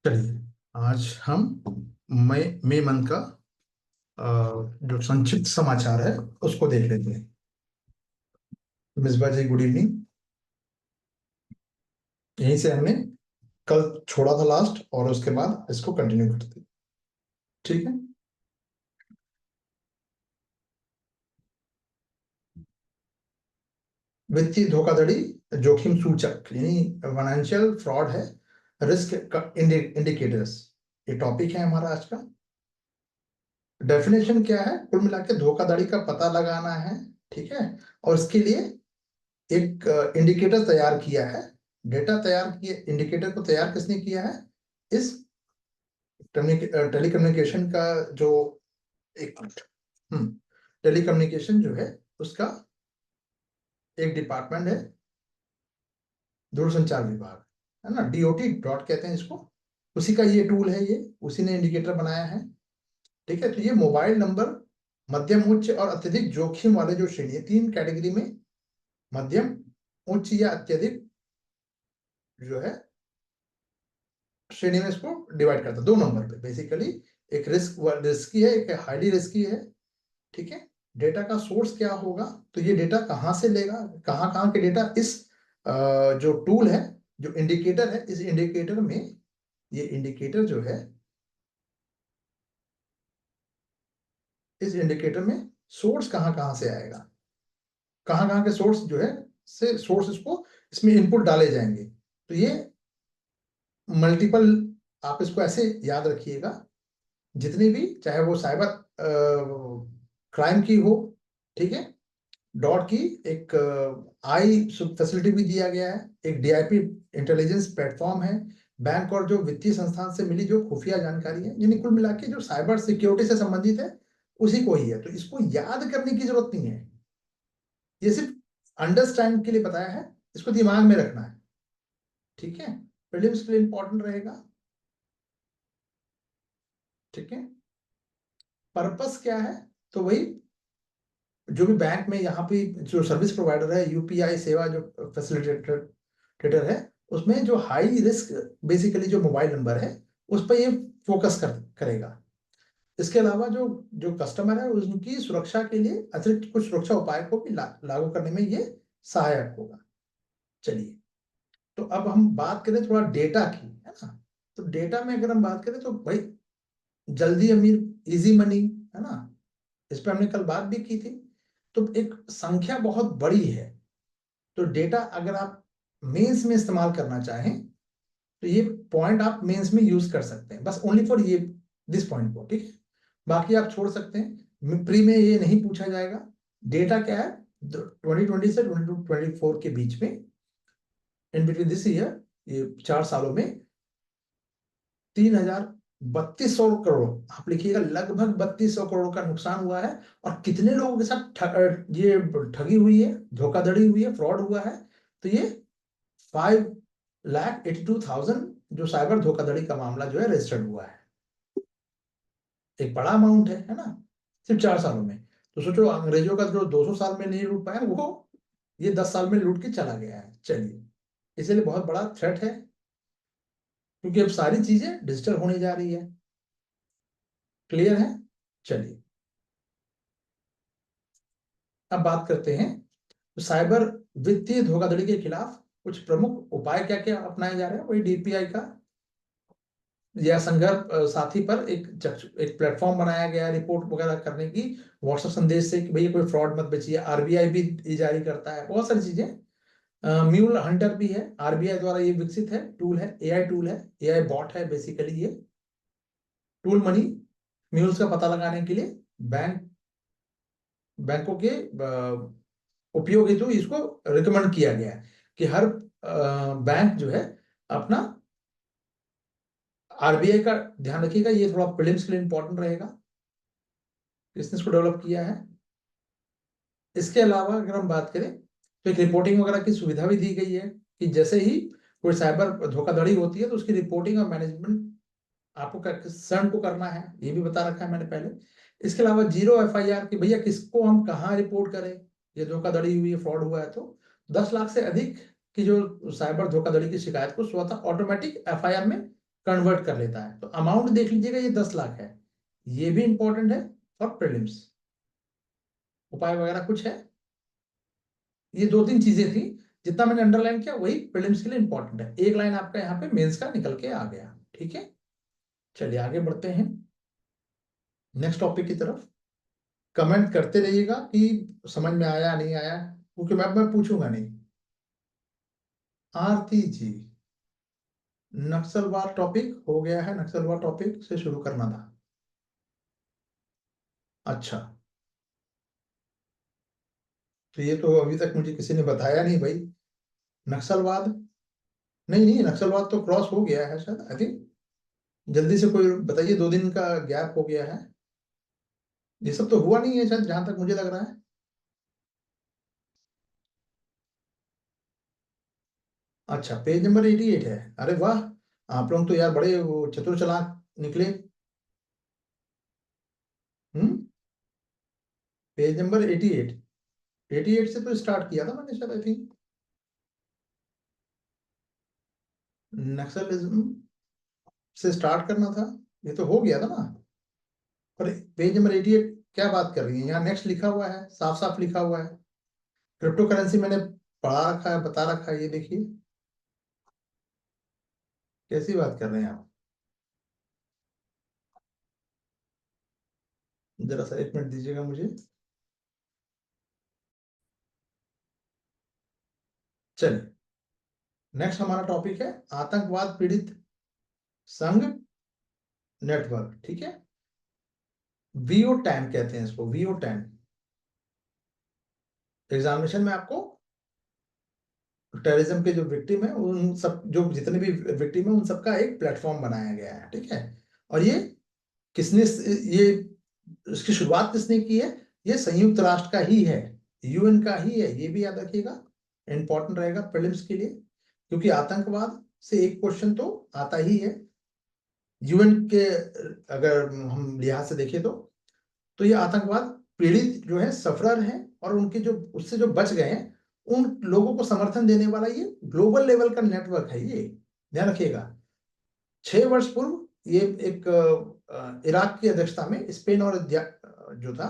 चलिए, आज हम मई मंथ का जो संक्षिप्त समाचार है उसको देख लेते हैं। मिसबा जी, गुड इवनिंग। यहीं से हमने कल छोड़ा था लास्ट, और उसके बाद इसको कंटिन्यू करते हैं। ठीक है। वित्तीय धोखाधड़ी जोखिम सूचक यानी फाइनेंशियल फ्रॉड है, रिस्क इंडिकेटर्स, ये टॉपिक है हमारा आज का। डेफिनेशन क्या है? कुल मिला के धोखाधड़ी का पता लगाना है। ठीक है। और इसके लिए एक इंडिकेटर तैयार किया है। डेटा तैयार किए, इंडिकेटर को तैयार किसने किया है? इस टेलीकम्युनिकेशन का जो, एक मिनट, टेलीकम्युनिकेशन जो है उसका एक डिपार्टमेंट है, दूरसंचार विभाग, है ना, डीओटी डॉट कहते हैं इसको। उसी का ये टूल है, ये उसी ने इंडिकेटर बनाया है। ठीक है। तो ये मोबाइल नंबर मध्यम, उच्च और अत्यधिक जोखिम वाले जो श्रेणी है, तीन कैटेगरी में, मध्यम, उच्च या अत्यधिक जो है श्रेणी में इसको डिवाइड करता है। दो नंबर पे बेसिकली, एक रिस्की है, एक हाईली रिस्की है। ठीक है। डेटा का सोर्स क्या होगा? तो ये डेटा कहाँ से लेगा, कहाँ कहाँ के डेटा? इस जो टूल है, जो इंडिकेटर है, इस इंडिकेटर में, ये इंडिकेटर जो है, इस इंडिकेटर में सोर्स कहाँ कहाँ से आएगा, कहाँ कहाँ के सोर्स जो है, से सोर्स इसको, इसमें इनपुट डाले जाएंगे। तो ये मल्टीपल, आप इसको ऐसे याद रखिएगा, जितनी भी, चाहे वो साइबर क्राइम की हो, ठीक है, डॉट की एक आई फैसिलिटी भी दिया गया है, एक डीआईपी इंटेलिजेंस प्लेटफॉर्म है, बैंक और जो वित्तीय संस्थान से मिली जो खुफिया जानकारी है, यानी कुल मिला के जो साइबर सिक्योरिटी से संबंधित है उसी को ही है। तो इसको याद करने की जरूरत नहीं है, ये सिर्फ अंडरस्टैंड के लिए बताया है, इसको दिमाग में रखना है। ठीक है। प्रीलिम्स के लिए इंपॉर्टेंट रहेगा। ठीक है। पर्पस क्या है? तो वही, जो भी बैंक में यहाँ पे जो सर्विस प्रोवाइडर है, यूपीआई सेवा जो फैसिलिटेटर है, उसमें जो हाई रिस्क बेसिकली जो मोबाइल नंबर है, उस पर ये फोकस करेगा। इसके अलावा जो जो कस्टमर है उनकी सुरक्षा के लिए अतिरिक्त कुछ सुरक्षा उपाय को भी लागू करने में ये सहायक होगा। चलिए, तो अब हम बात करें थोड़ा डेटा की, है ना। तो डेटा में अगर हम बात करें तो भाई, जल्दी अमीर, इजी मनी, है ना, इस पर हमने कल बात भी की थी। तो एक संख्या बहुत बड़ी है, तो डेटा अगर आप मेंस में इस्तेमाल करना चाहें तो ये पॉइंट आप मेंस में यूज कर सकते हैं, बस ओनली फॉर ये दिस पॉइंट को। ठीक है। बाकी आप छोड़ सकते हैं, प्री में ये नहीं पूछा जाएगा। डेटा क्या है? 2020 से 2024 के बीच में, इन बिटवीन दिस ईयर, ये 4 सालों में 3,3200 करोड़, आप लिखिएगा, लगभग 3200 करोड़ का नुकसान हुआ है। और कितने लोगों के साथ ये ठगी हुई है, धोखाधड़ी हुई है, फ्रॉड हुआ है? तो ये 5,82,000 जो साइबर धोखाधड़ी का मामला जो है रजिस्टर्ड हुआ है। एक बड़ा अमाउंट है ना, सिर्फ 4 सालों में। तो सोचो, अंग्रेजों का जो 200 साल में नहीं लूट पाया, वो ये 10 साल में लूट के चला गया है। चलिए, इसलिए बहुत बड़ा थ्रेट है, क्योंकि अब सारी चीजें डिजिटल होने जा रही है। क्लियर है? चलिए, अब बात करते हैं, तो साइबर वित्तीय धोखाधड़ी के खिलाफ कुछ प्रमुख उपाय क्या क्या अपनाए जा रहे हैं। वही डीपीआई का या संदर्भ साथी पर एक प्लेटफॉर्म बनाया गया है रिपोर्ट वगैरह करने की, व्हाट्सएप संदेश से कि भैया कोई फ्रॉड मत बेचिए। आरबीआई भी ये जारी करता है, बहुत सारी चीजें। म्यूल हंटर भी है, आरबीआई द्वारा ये विकसित है, टूल है, एआई टूल है, एआई बॉट है बेसिकली ये टूल। मनी म्यूल्स का पता लगाने के लिए बैंकों के उपयोग हेतु इसको रिकमेंड किया गया है कि हर बैंक जो है अपना, आरबीआई का ध्यान रखिएगा, ये थोड़ा प्रीलिम्स के लिए इंपॉर्टेंट रहेगा, किसने इसको डेवलप किया है। इसके अलावा अगर हम बात करें तो एक रिपोर्टिंग वगैरह की सुविधा भी दी गई है, कि जैसे ही कोई साइबर धोखाधड़ी होती है तो उसकी रिपोर्टिंग और मैनेजमेंट आपको कंसर्न को करना है, ये भी बता रखा है मैंने पहले। इसके अलावा जीरो एफआईआर कि भैया किसको हम कहाँ रिपोर्ट करें, ये धोखाधड़ी हुई है, फ्रॉड हुआ है। तो 10 लाख से अधिक की जो साइबर धोखाधड़ी की शिकायत को स्वतः ऑटोमेटिक एफआईआर में कन्वर्ट कर लेता है। तो अमाउंट देख लीजिएगा, ये 10 लाख है, ये भी इंपॉर्टेंट है फॉर प्रीलिम्स। उपाय वगैरह कुछ है? ये 2-3 चीजें थी, जितना मैंने अंडरलाइन किया वही प्रीलिम्स के लिए इंपॉर्टेंट है। एक लाइन आपका यहाँ पे मेंस का निकल के आ गया। ठीक है, चलिए आगे बढ़ते हैं नेक्स्ट टॉपिक की तरफ। कमेंट करते रहिएगा कि समझ में आया नहीं आया, क्योंकि मैं पूछूंगा नहीं। आरती जी, नक्सलवाद टॉपिक हो गया है, नक्सलवाद टॉपिक से शुरू करना था। अच्छा, तो ये तो अभी तक मुझे किसी ने बताया नहीं भाई। नक्सलवाद, नहीं नहीं, नक्सलवाद तो क्रॉस हो गया है शायद, आई थिंक। जल्दी से कोई बताइए, 2 दिन का गैप हो गया है, ये सब तो हुआ नहीं है शायद, जहां तक मुझे लग रहा है। अच्छा, पेज नंबर 88 है, अरे वाह, आप लोग तो यार बड़े वो चतुर चालाक निकले। हम्म, पेज नंबर 88, 88 से तो स्टार्ट किया था मैंने शायद, आई थिंक। नक्सलिज्म से स्टार्ट करना था, ये तो हो गया था ना। पर पेज नंबर 88 क्या बात कर रही है, यहाँ नेक्स्ट लिखा हुआ है, साफ साफ लिखा हुआ है। क्रिप्टो करेंसी मैंने पढ़ा रखा है, बता रखा है, ये देखिए। कैसी बात कर रहे हैं आप? जरा सा 1 मिनट दीजिएगा मुझे। चलिए, नेक्स्ट हमारा टॉपिक है आतंकवाद पीड़ित संघ नेटवर्क। ठीक है, वीओ टैन कहते हैं इसको, वीओ टैन। एग्जामिनेशन में आपको टेररिज्म के जो विक्टिम है, उन सब, जो जितने भी विक्टिम है, उन सबका एक प्लेटफॉर्म बनाया गया है। ठीक है, और ये किसने, ये इसकी शुरुआत किसने की है? ये संयुक्त राष्ट्र का ही है, यूएन का ही है, ये भी याद रखिएगा, इंपॉर्टेंट रहेगा प्रीलिम्स के लिए। क्योंकि आतंकवाद से एक क्वेश्चन तो आता ही है यूएन के, अगर हम लिहाज से देखें तो ये आतंकवाद पीड़ित जो है, सफरर हैं, और उनके जो उससे जो बच गए हैं, उन लोगों को समर्थन देने वाला ये ग्लोबल लेवल का नेटवर्क है, ये ध्यान रखिएगा। 6 वर्ष पूर्व ये एक इराक की अध्यक्षता में स्पेन और जो था,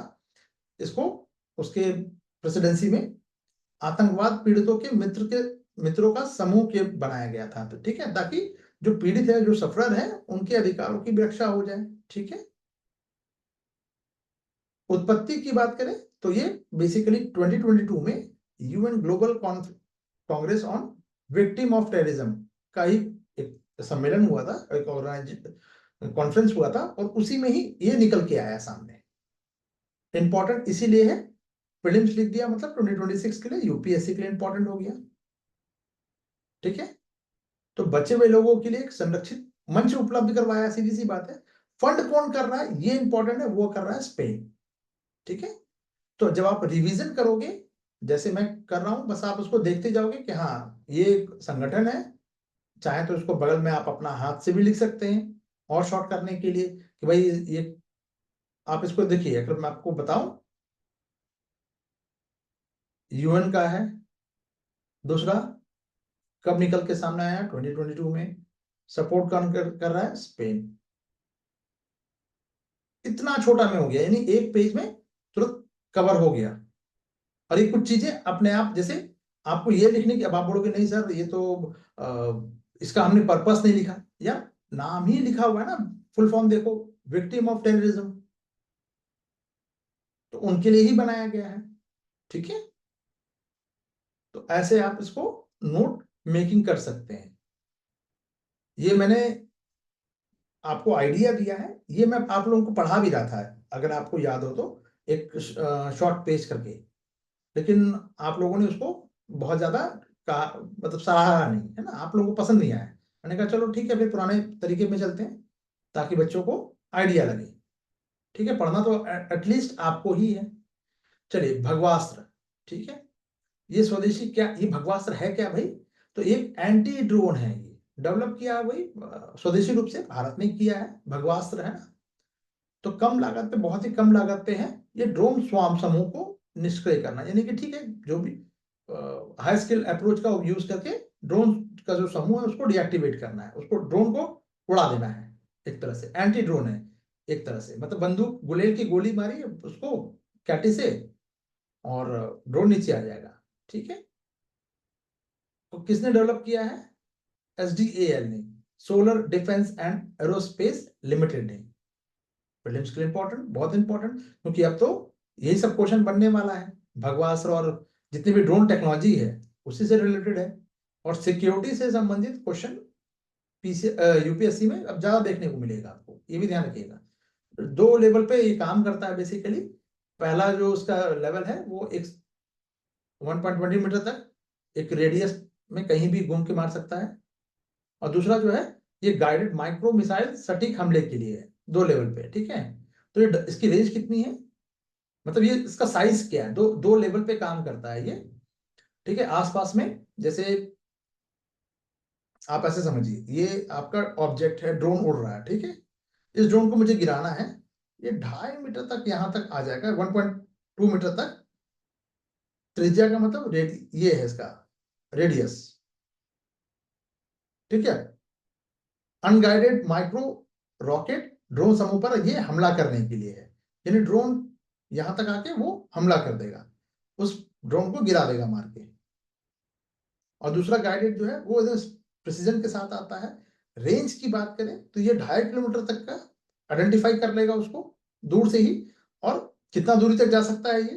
इसको उसके प्रेसिडेंसी में आतंकवाद पीड़ितों के मित्रों का समूह के बनाया गया था। तो ठीक है, ताकि जो पीड़ित है, जो सफरर है, उनके अधिकारों की रक्षा हो जाए। ठीक है, उत्पत्ति की बात करें तो ये बेसिकली 2022 में UN global Congress on victim of terrorism का ही एक सम्मेलन हुआ था, एक ऑर्गेनाइज कॉन्फ्रेंस हुआ था, और उसी में ही ये निकल के आया सामने। इंपॉर्टेंट इसीलिए है, प्रीलिम्स लिख दिया मतलब 2026 के लिए, यूपीएससी के लिए इंपॉर्टेंट हो गया। ठीक है, तो बचे हुए लोगों के लिए एक संरक्षित मंच उपलब्ध करवाया, सीधी सी बात है। फंड कौन कर रहा है, ये इंपॉर्टेंट है, वो कर रहा है स्पेन। ठीक है, तो जब आप रिवीजन करोगे, जैसे मैं कर रहा हूं, बस आप उसको देखते जाओगे कि हाँ ये एक संगठन है। चाहे तो उसको बगल में आप अपना हाथ से भी लिख सकते हैं, और शॉर्ट करने के लिए कि भाई ये, आप इसको देखिए, अगर मैं आपको बताऊं, यूएन का है। दूसरा, कब निकल के सामने आया? 2022 में। सपोर्ट कौन कर रहा है? स्पेन। इतना छोटा में हो गया, यानी एक पेज में तुरंत कवर हो गया। और ये कुछ चीजें अपने आप, जैसे आपको ये लिखने की, अब आप बोलोगे नहीं सर ये तो इसका हमने पर्पस नहीं लिखा, या नाम ही लिखा हुआ है ना, फुल फॉर्म देखो, विक्टिम ऑफ टेररिज्म, तो उनके लिए ही बनाया गया है। ठीक है, तो ऐसे आप इसको नोट मेकिंग कर सकते हैं। ये मैंने आपको आइडिया दिया है, ये मैं आप लोगों को पढ़ा भी रहा था, अगर आपको याद हो तो, एक शॉर्ट पेज करके। लेकिन आप लोगों ने उसको बहुत ज्यादा कहा, मतलब सराहा नहीं, है ना, आप लोगों को पसंद नहीं आया। मैंने कहा चलो ठीक है, फिर पुराने तरीके में चलते हैं, ताकि बच्चों को आइडिया लगे। ठीक है, पढ़ना तो एटलीस्ट आपको ही है। चलिए, भगवास्त्र। ठीक है, ये स्वदेशी क्या, ये भगवास्त्र है क्या भाई? तो एक एंटी ड्रोन है, ये डेवलप किया है वही स्वदेशी रूप से भारत ने किया है, भगवास्त्र है ना। तो कम लागत पे, बहुत ही कम लागत पे है ये ड्रोन स्वाम समूह को निष्क्रिय करना, यानी कि ठीक है, जो भी हाई स्किल अप्रोच का यूज करके ड्रोन का जो समूह है उसको डीएक्टिवेट करना है, उसको ड्रोन को उड़ा देना है, एक तरह से एंटी ड्रोन है एक तरह से, मतलब बंदूक गुलेल की गोली मारी उसको कैटी से और ड्रोन नीचे आ जाएगा। ठीक है, तो किसने डेवलप किया है? SDAL ने, solar defence and aerospace limited ने। प्रीलिम्स के लिए इंपॉर्टेंट, बहुत इंपॉर्टेंट, क्योंकि अब तो यही सब क्वेश्चन बनने वाला है। भगवास्त्र और जितनी भी ड्रोन टेक्नोलॉजी है उसी से रिलेटेड है, और सिक्योरिटी से संबंधित क्वेश्चन यूपीएससी में अब ज्यादा देखने को मिलेगा आपको, ये भी ध्यान रखिएगा। दो लेवल पे ये काम करता है बेसिकली। पहला जो उसका लेवल है वो एक 1.20 मीटर तक एक रेडियस में कहीं भी घूम के मार सकता है, और दूसरा जो है ये गाइडेड माइक्रो मिसाइल सटीक हमले के लिए है, दो लेवल पे। ठीक है, तो ये इसकी रेंज कितनी है, मतलब ये इसका साइज क्या है, दो दो लेवल पे काम करता है ये। ठीक है, आसपास में जैसे आप ऐसे समझिए, ये आपका ऑब्जेक्ट है, ड्रोन उड़ रहा है। ठीक है, इस ड्रोन को मुझे गिराना है, ये 2.5 मीटर तक यहां तक आ जाएगा, 1.2 मीटर तक त्रिज्या का, मतलब ये है इसका रेडियस। ठीक है, अनगाइडेड माइक्रो रॉकेट ड्रोन समूह पर ये हमला करने के लिए है, यानी ड्रोन यहां तक आके वो हमला कर देगा, उस ड्रोन को गिरा देगा मार के। और दूसरा गाइडेड जो है वो प्रिसीजन के साथ आता है। रेंज की बात करें तो ये 2.5 किलोमीटर तक का आइडेंटिफाई कर लेगा उसको दूर से ही, और कितना दूरी तक जा सकता है ये,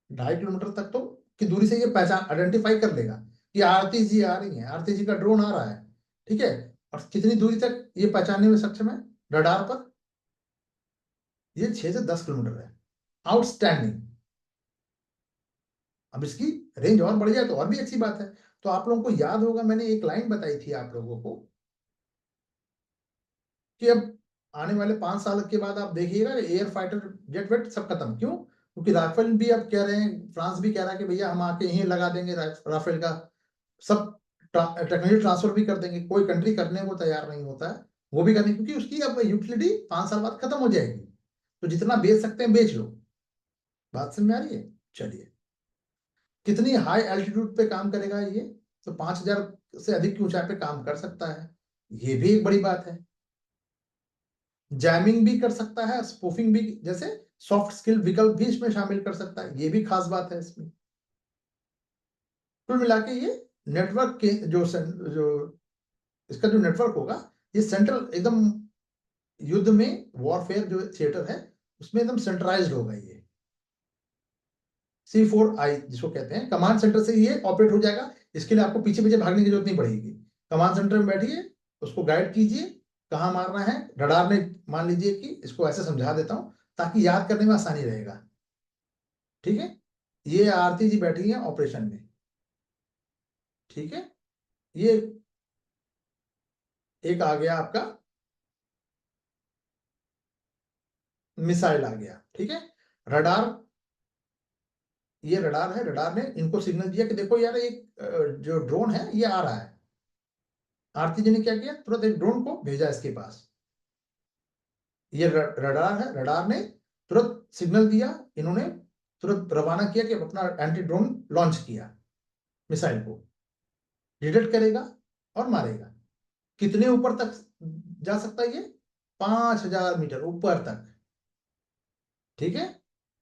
2.5 किलोमीटर तक तो की दूरी से ये पहचान आइडेंटिफाई कर लेगा कि आरती जी आ रही है, आरती जी का ड्रोन आ रहा है। ठीक है, और कितनी दूरी तक ये पहचानने में सक्षम है रडार पर? ये 6 से 10 किलोमीटर है। आउटस्टैंडिंग। अब इसकी रेंज और बढ़ जाए तो और भी अच्छी बात है। तो आप लोगों को याद होगा, मैंने एक लाइन बताई थी आप लोगों को कि अब आने वाले 5 साल के बाद आप देखिएगा एयर फाइटर जेट वेट सब खत्म। क्यों? क्योंकि राफेल भी अब कह रहे हैं, फ्रांस भी कह रहा है कि भैया हम आके यहीं लगा देंगे राफेल का, सब टेक्नोलॉजी ट्रांसफर भी कर देंगे। कोई कंट्री करने को तैयार नहीं होता है, वो भी करने, क्योंकि उसकी अब यूटिलिटी 5 साल बाद खत्म हो जाएगी। तो जितना बेच सकते हैं बेच लो। बात समझ में आ रही है? चलिए, कितनी हाई एल्टीट्यूड पे काम करेगा ये? तो 5,000 से अधिक की ऊंचाई पे काम कर सकता है, ये भी एक बड़ी बात है। जैमिंग भी कर सकता है, स्पूफिंग भी, जैसे सॉफ्ट स्किल विकल्प भी इसमें शामिल कर सकता है, ये भी खास बात है इसमें। कुल मिला के ये नेटवर्क के जो इसका जो नेटवर्क होगा, ये सेंट्रल एकदम युद्ध में वॉरफेयर जो थिएटर है उसमें एकदम सेंट्रलाइज्ड होगा ये। C4I जिसको कहते हैं, कमांड सेंटर से ये ऑपरेट हो जाएगा। इसके लिए आपको पीछे पीछे भागने की जरूरत नहीं पड़ेगी। कमांड सेंटर में बैठिए, उसको गाइड कीजिए कहाँ मारना है। रडार ने मान लीजिए कि इसको ऐसे समझा देता हूं ताकि याद करने में आसानी रहेगा। ठीक है, ये आरती जी बैठी है ऑपरेशन में। ठीक है, ये एक आ गया आपका मिसाइल आ गया। ठीक है, रडार, ये रडार है, रडार ने इनको सिग्नल दिया कि देखो यार एक जो ड्रोन है ये आ रहा है। आरती जी ने क्या किया, तुरंत एक ड्रोन को भेजा इसके पास। ये रडार है, रडार ने तुरंत सिग्नल दिया, इन्होंने तुरंत रवाना किया कि अपना एंटी ड्रोन लॉन्च किया, मिसाइल को डिटेक्ट करेगा और मारेगा। कितने ऊपर तक जा सकता है ये? 5,000 मीटर ऊपर तक। ठीक है,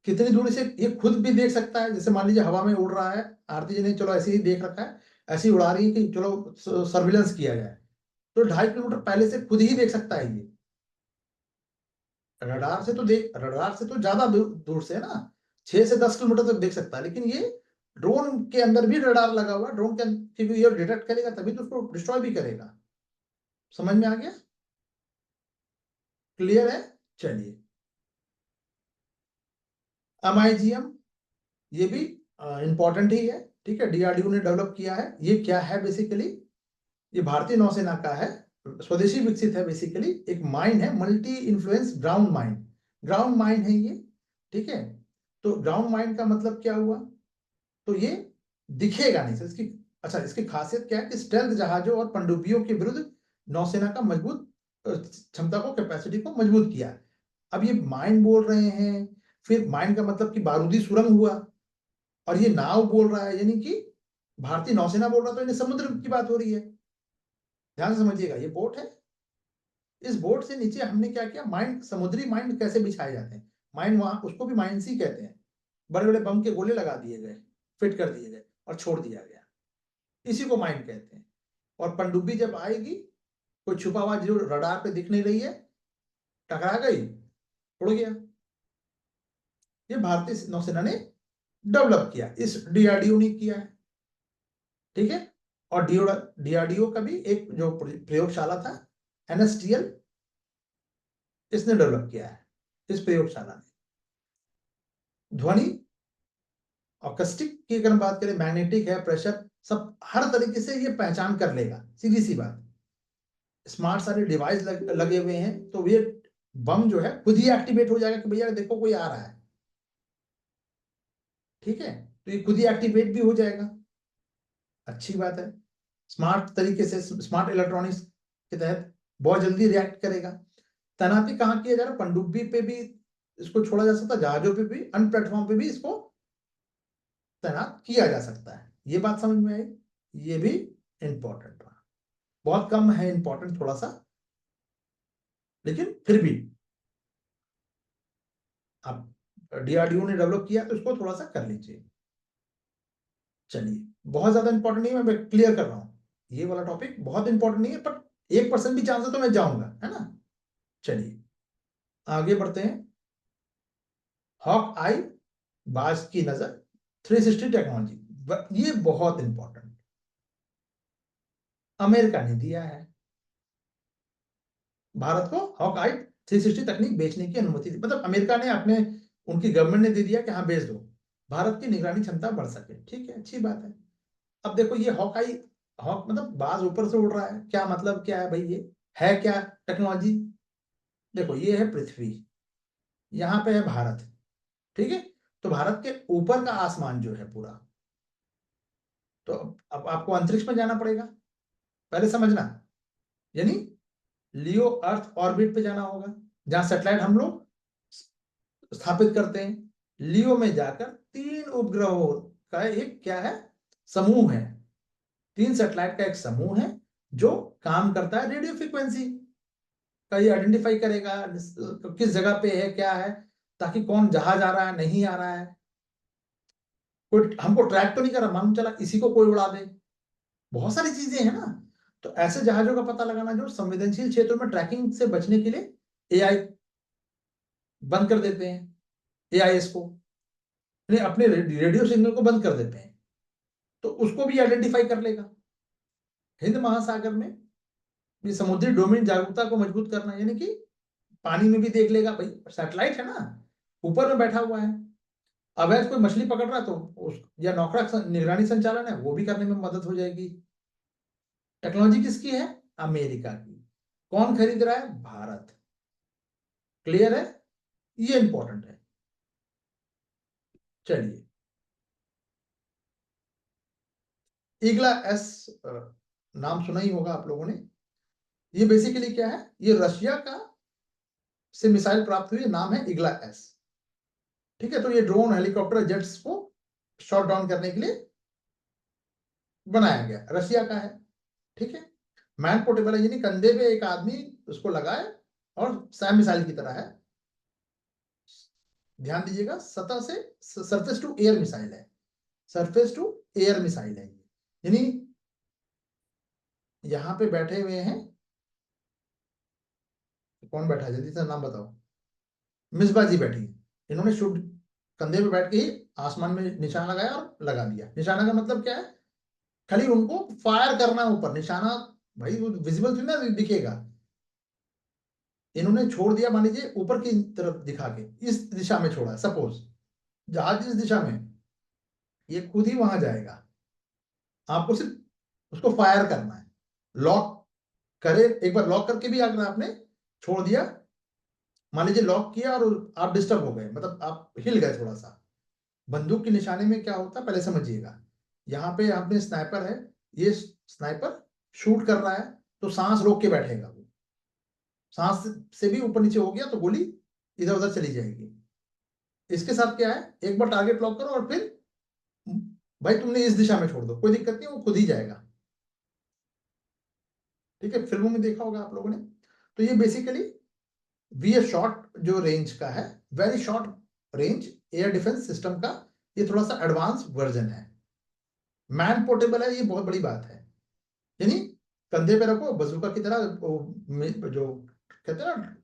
कितनी दूरी से ये खुद भी देख सकता है, जैसे मान लीजिए हवा में उड़ रहा है, आरती जी ने चलो ऐसे ही देख रखा है, ऐसे ही उड़ा रही है कि चलो सर्विलेंस किया जाए, तो 2.5 किलोमीटर पहले से खुद ही देख सकता है ये। रडार से तो देख, रडार से तो ज्यादा दूर से है ना, 6 से 10 किलोमीटर तक देख सकता है, लेकिन ये ड्रोन के अंदर भी रडार लगा हुआ है, ड्रोन के क्योंकि ये डिटेक्ट करेगा तभी तो उसको डिस्ट्रॉय भी करेगा। समझ में आ गया? क्लियर है? चलिए, MIGM ये भी इंपॉर्टेंट ही है। ठीक है, DRDO ने डेवलप किया है। ये क्या है बेसिकली? ये भारतीय नौसेना का है, स्वदेशी विकसित है। बेसिकली एक माइन है, multi influence ground mine, ground mine है ये। ठीक है, तो ग्राउंड माइन का मतलब क्या हुआ? तो ये दिखेगा नहीं सर इसकी। अच्छा, इसकी खासियत क्या है कि स्टेल्थ जहाजों और पनडुब्बियों के विरुद्ध नौसेना का मजबूत क्षमता को, कैपेसिटी को मजबूत किया है। अब ये माइन बोल रहे हैं, फिर माइन का मतलब कि बारूदी सुरंग हुआ, और ये नाव बोल रहा है, यानी कि भारतीय नौसेना बोल रहा है, तो इन्हें समुद्र की बात हो रही है। ध्यान से समझिएगा, ये बोट है, इस बोट से नीचे हमने क्या किया, माइंड, समुद्री माइंड कैसे बिछाए जाते हैं, माइंड वहां, उसको भी माइंड ही कहते हैं। बड़े बड़े बम के गोले लगा दिए गए, फिट कर दिए गए और छोड़ दिया गया, इसी को माइंड कहते हैं। और पनडुब्बी जब आएगी, कोई छुपा हुआ जो रडार पे दिख नहीं रही है, टकरा गई, उड़ गया। ये भारतीय नौसेना ने डेवलप किया, इस डीआरडीओ ने किया है, ठीक है। और डीआरडीओ का भी एक जो प्रयोगशाला था, एनएसटीएल, इसने डेवलप किया है। इस प्रयोगशाला ने ध्वनि, ऑकस्टिक की अगर हम बात करें, मैग्नेटिक है, प्रेशर, सब हर तरीके से ये पहचान कर लेगा, सीधी सी बात। स्मार्ट सारे डिवाइस लगे हुए हैं, तो ये बम जो है खुद ही एक्टिवेट हो जाएगा कि भैया देखो कोई आ रहा है, ठीक है। तो ये खुद ही एक्टिवेट भी हो जाएगा, अच्छी बात है। स्मार्ट तरीके से, स्मार्ट इलेक्ट्रॉनिक्स के तहत बहुत जल्दी रिएक्ट करेगा। तैनाती कहाँ किया जा रहा है, पनडुब्बी पे भी इसको छोड़ा जा सकता है, जहाजों पे भी, अन्य प्लेटफॉर्म पे भी इसको तैनात किया जा सकता है। ये बात समझ में आई, ये भी इंपॉर्टेंट रहा। बहुत कम है इंपॉर्टेंट थोड़ा सा, लेकिन फिर भी आप, डीआरडीओ ने डेवलप किया तो इसको थोड़ा सा कर लीजिए। चलिए, बहुत ज्यादा इंपॉर्टेंट नहीं है, मैं क्लियर कर रहा हूं, ये वाला टॉपिक बहुत इंपॉर्टेंट नहीं है, पर 1% भी चांस है तो मैं जाऊंगा, है ना। चलिए आगे बढ़ते हैं। हॉक आई, बाज की नजर, 360 टेक्नोलॉजी, ये बहुत इंपॉर्टेंट, अमेरिका ने दिया है भारत को हॉक आई 360 तकनीक बेचने की अनुमति दी, मतलब अमेरिका ने अपने, उनकी गवर्नमेंट ने दे दिया कि हाँ बेच दो, भारत की निगरानी क्षमता बढ़ सके, ठीक है, अच्छी बात है। अब देखो ये हॉक आई, हॉक मतलब बाज ऊपर से उड़ रहा है, क्या मतलब क्या है भाई, ये है क्या टेक्नोलॉजी। देखो ये है पृथ्वी, यहाँ पे है भारत, ठीक है। तो भारत के ऊपर का आसमान जो है पूरा, तो अब आपको अंतरिक्ष में जाना पड़ेगा, पहले समझना, यानी लियो अर्थ ऑर्बिट पे जाना होगा, जहां सेटेलाइट हम लोग स्थापित करते हैं। लियो में जाकर 3 उपग्रहों का एक क्या है, समूह है, 3 सेटेलाइट का एक समूह है, जो काम करता है रेडियो फ्रीक्वेंसी का, ये आइडेंटिफाई करेगा किस जगह पे है, क्या है, ताकि कौन जहाज आ रहा है, नहीं आ रहा है, कोई हमको ट्रैक तो नहीं कर रहा, मालूम चला इसी को कोई उड़ा दे, बहुत सारी चीजें हैं ना। तो ऐसे जहाजों का पता लगाना जो संवेदनशील क्षेत्रों में ट्रैकिंग से बचने के लिए एआई बंद कर देते हैं, एआईएस को, यानी अपने रेडियो सिग्नल को बंद कर देते हैं, तो उसको भी आइडेंटिफाई कर लेगा। हिंद महासागर में भी समुद्री डोमेन जागरूकता को मजबूत करना, यानी कि पानी में भी देख लेगा, भाई सैटेलाइट है ना, ऊपर में बैठा हुआ है, अवैध कोई मछली पकड़ रहा है तो उस, या नौका निगरानी संचालन है वो भी करने में मदद हो जाएगी। टेक्नोलॉजी किसकी है, अमेरिका की, कौन खरीद रहा है, भारत, क्लियर है, ये इंपॉर्टेंट है। चलिए, ईगला एस, नाम सुना ही होगा आप लोगों ने, ये बेसिकली क्या है, ये रशिया का से मिसाइल प्राप्त हुई, नाम है ईगला एस, ठीक है। तो ये ड्रोन, हेलीकॉप्टर, जेट्स को शॉट डाउन करने के लिए बनाया गया, रशिया का है, ठीक है। मैन पोर्टेबल है, यानी कंधे पे एक आदमी उसको लगाए, और सैम मिसाइल की तरह है, ध्यान दीजिएगा, सतह से, सरफेस टू एयर मिसाइल है, सरफेस टू एयर मिसाइल है, यानी यहां पे बैठे हुए हैं, कौन बैठा है जल्दी से नाम बताओ, मिसबा जी बैठी है, इन्होंने शूट, कंधे पे बैठ के ही आसमान में निशाना लगाया और लगा दिया। निशाना का मतलब क्या है, खाली उनको फायर करना है ऊपर, निशाना भाई वो विजिबल थी ना, दिखेगा, इन्होंने छोड़ दिया, मान लीजिए ऊपर की तरफ दिखा के, इस दिशा में छोड़ा, सपोज जहाज इस दिशा में, ये खुद ही वहां जाएगा, आपको सिर्फ उसको फायर करना है, लॉक करे, एक बार लॉक करके भी अगर आपने छोड़ दिया, मान लीजिए लॉक किया और आप डिस्टर्ब हो गए, मतलब आप हिल गए थोड़ा सा, बंदूक के निशाने में क्या होता है पहले समझिएगा, यहाँ पे आपने स्नाइपर है, ये स्नाइपर शूट कर रहा है, तो सांस रोक के बैठेगा वो, सांस से भी ऊपर नीचे हो गया तो गोली इधर उधर चली जाएगी। इसके साथ क्या है, एक बार टारगेट लॉक करो और फिर भाई तुमने इस दिशा में छोड़ दो, कोई दिक्कत नहीं, वो खुद ही जाएगा, ठीक है, फिल्मों में देखा होगा आप लोगों ने। तो ये बेसिकली वीएस शॉर्ट जो रेंज का है, very short range air defence system का ये थोड़ा सा एडवांस वर्जन है। मैन पोर्टेबल है, ये बहुत बड़ी बात है, यानी कंधे पे रखो बंदूका की तरह, जो कहते हैं ना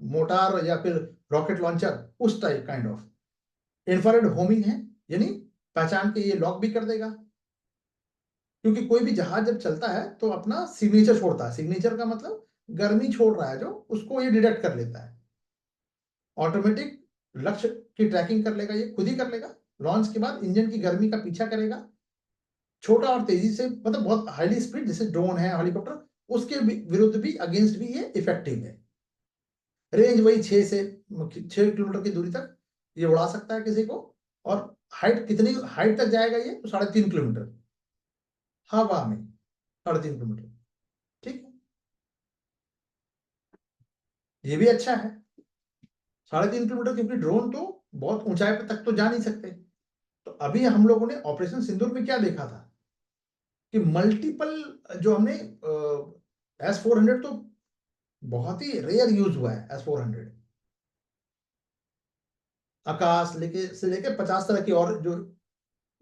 मोटार या फिर रॉकेट लॉन्चर, उस type kind of. Infrared homing है, यानी पहचान के ये लॉक भी कर देगा, क्योंकि कोई भी जहाज जब चलता है तो अपना सिग्नेचर छोड़ता है। सिग्नेचर का मतलब गर्मी छोड़ रहा है जो, उसको ये डिटेक्ट कर लेता है। ऑटोमेटिक लक्ष्य की ट्रैकिंग कर लेगा, ये खुद ही कर लेगा। लॉन्च के बाद इंजन की गर्मी का पीछा करेगा, छोटा और तेजी से, मतलब बहुत हाईली स्पीड, जैसे ड्रोन है, हेलीकॉप्टर, उसके विरुद्ध भी, अगेंस्ट भी ये इफेक्टिव है। रेंज वही 6 किलोमीटर की दूरी तक ये उड़ा सकता है किसी को। और हाइट कितनी हाइट तक जाएगा ये, तो 3.5 किलोमीटर हवा में, 3.5 किलोमीटर। ठीक है, ये भी अच्छा है। 3.5 किलोमीटर, क्योंकि ड्रोन तो बहुत ऊंचाई पर तक तो जा नहीं सकते। तो अभी हम लोगों ने ऑपरेशन सिंदूर में क्या देखा था कि मल्टीपल, जो हमने S-400 तो बहुत ही रेयर यूज हुआ है। S-400 आकाश से लेके 50 तरह की और जो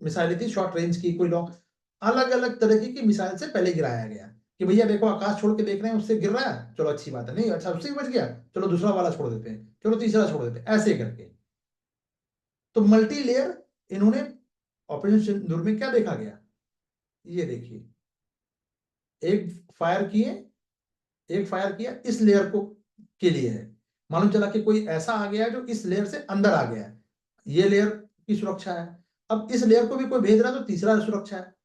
मिसाइलें थी शॉर्ट रेंज की, कोई लॉन्ग, अलग अलग तरीके की मिसाइल से पहले गिराया गया कि भैया देखो आकाश छोड़ के देख रहे हैं, उससे गिर रहा है, चलो अच्छी बात है, नहीं अच्छा उससे भी बच गया, चलो दूसरा वाला छोड़ देते हैं, चलो तीसरा छोड़ देते हैं, ऐसे करके। तो मल्टी लेयर इन्होंने ऑपरेशन सिंदूर में क्या देखा गया, ये देखिए, एक फायर किए, एक फायर किया इस लेयर को के लिए है, मालूम चला कि कोई ऐसा आ गया है जो इस लेयर से अंदर आ गया है, ये लेयर की सुरक्षा है। अब इस लेयर को भी कोई भेज रहा है तो तीसरा सुरक्षा है।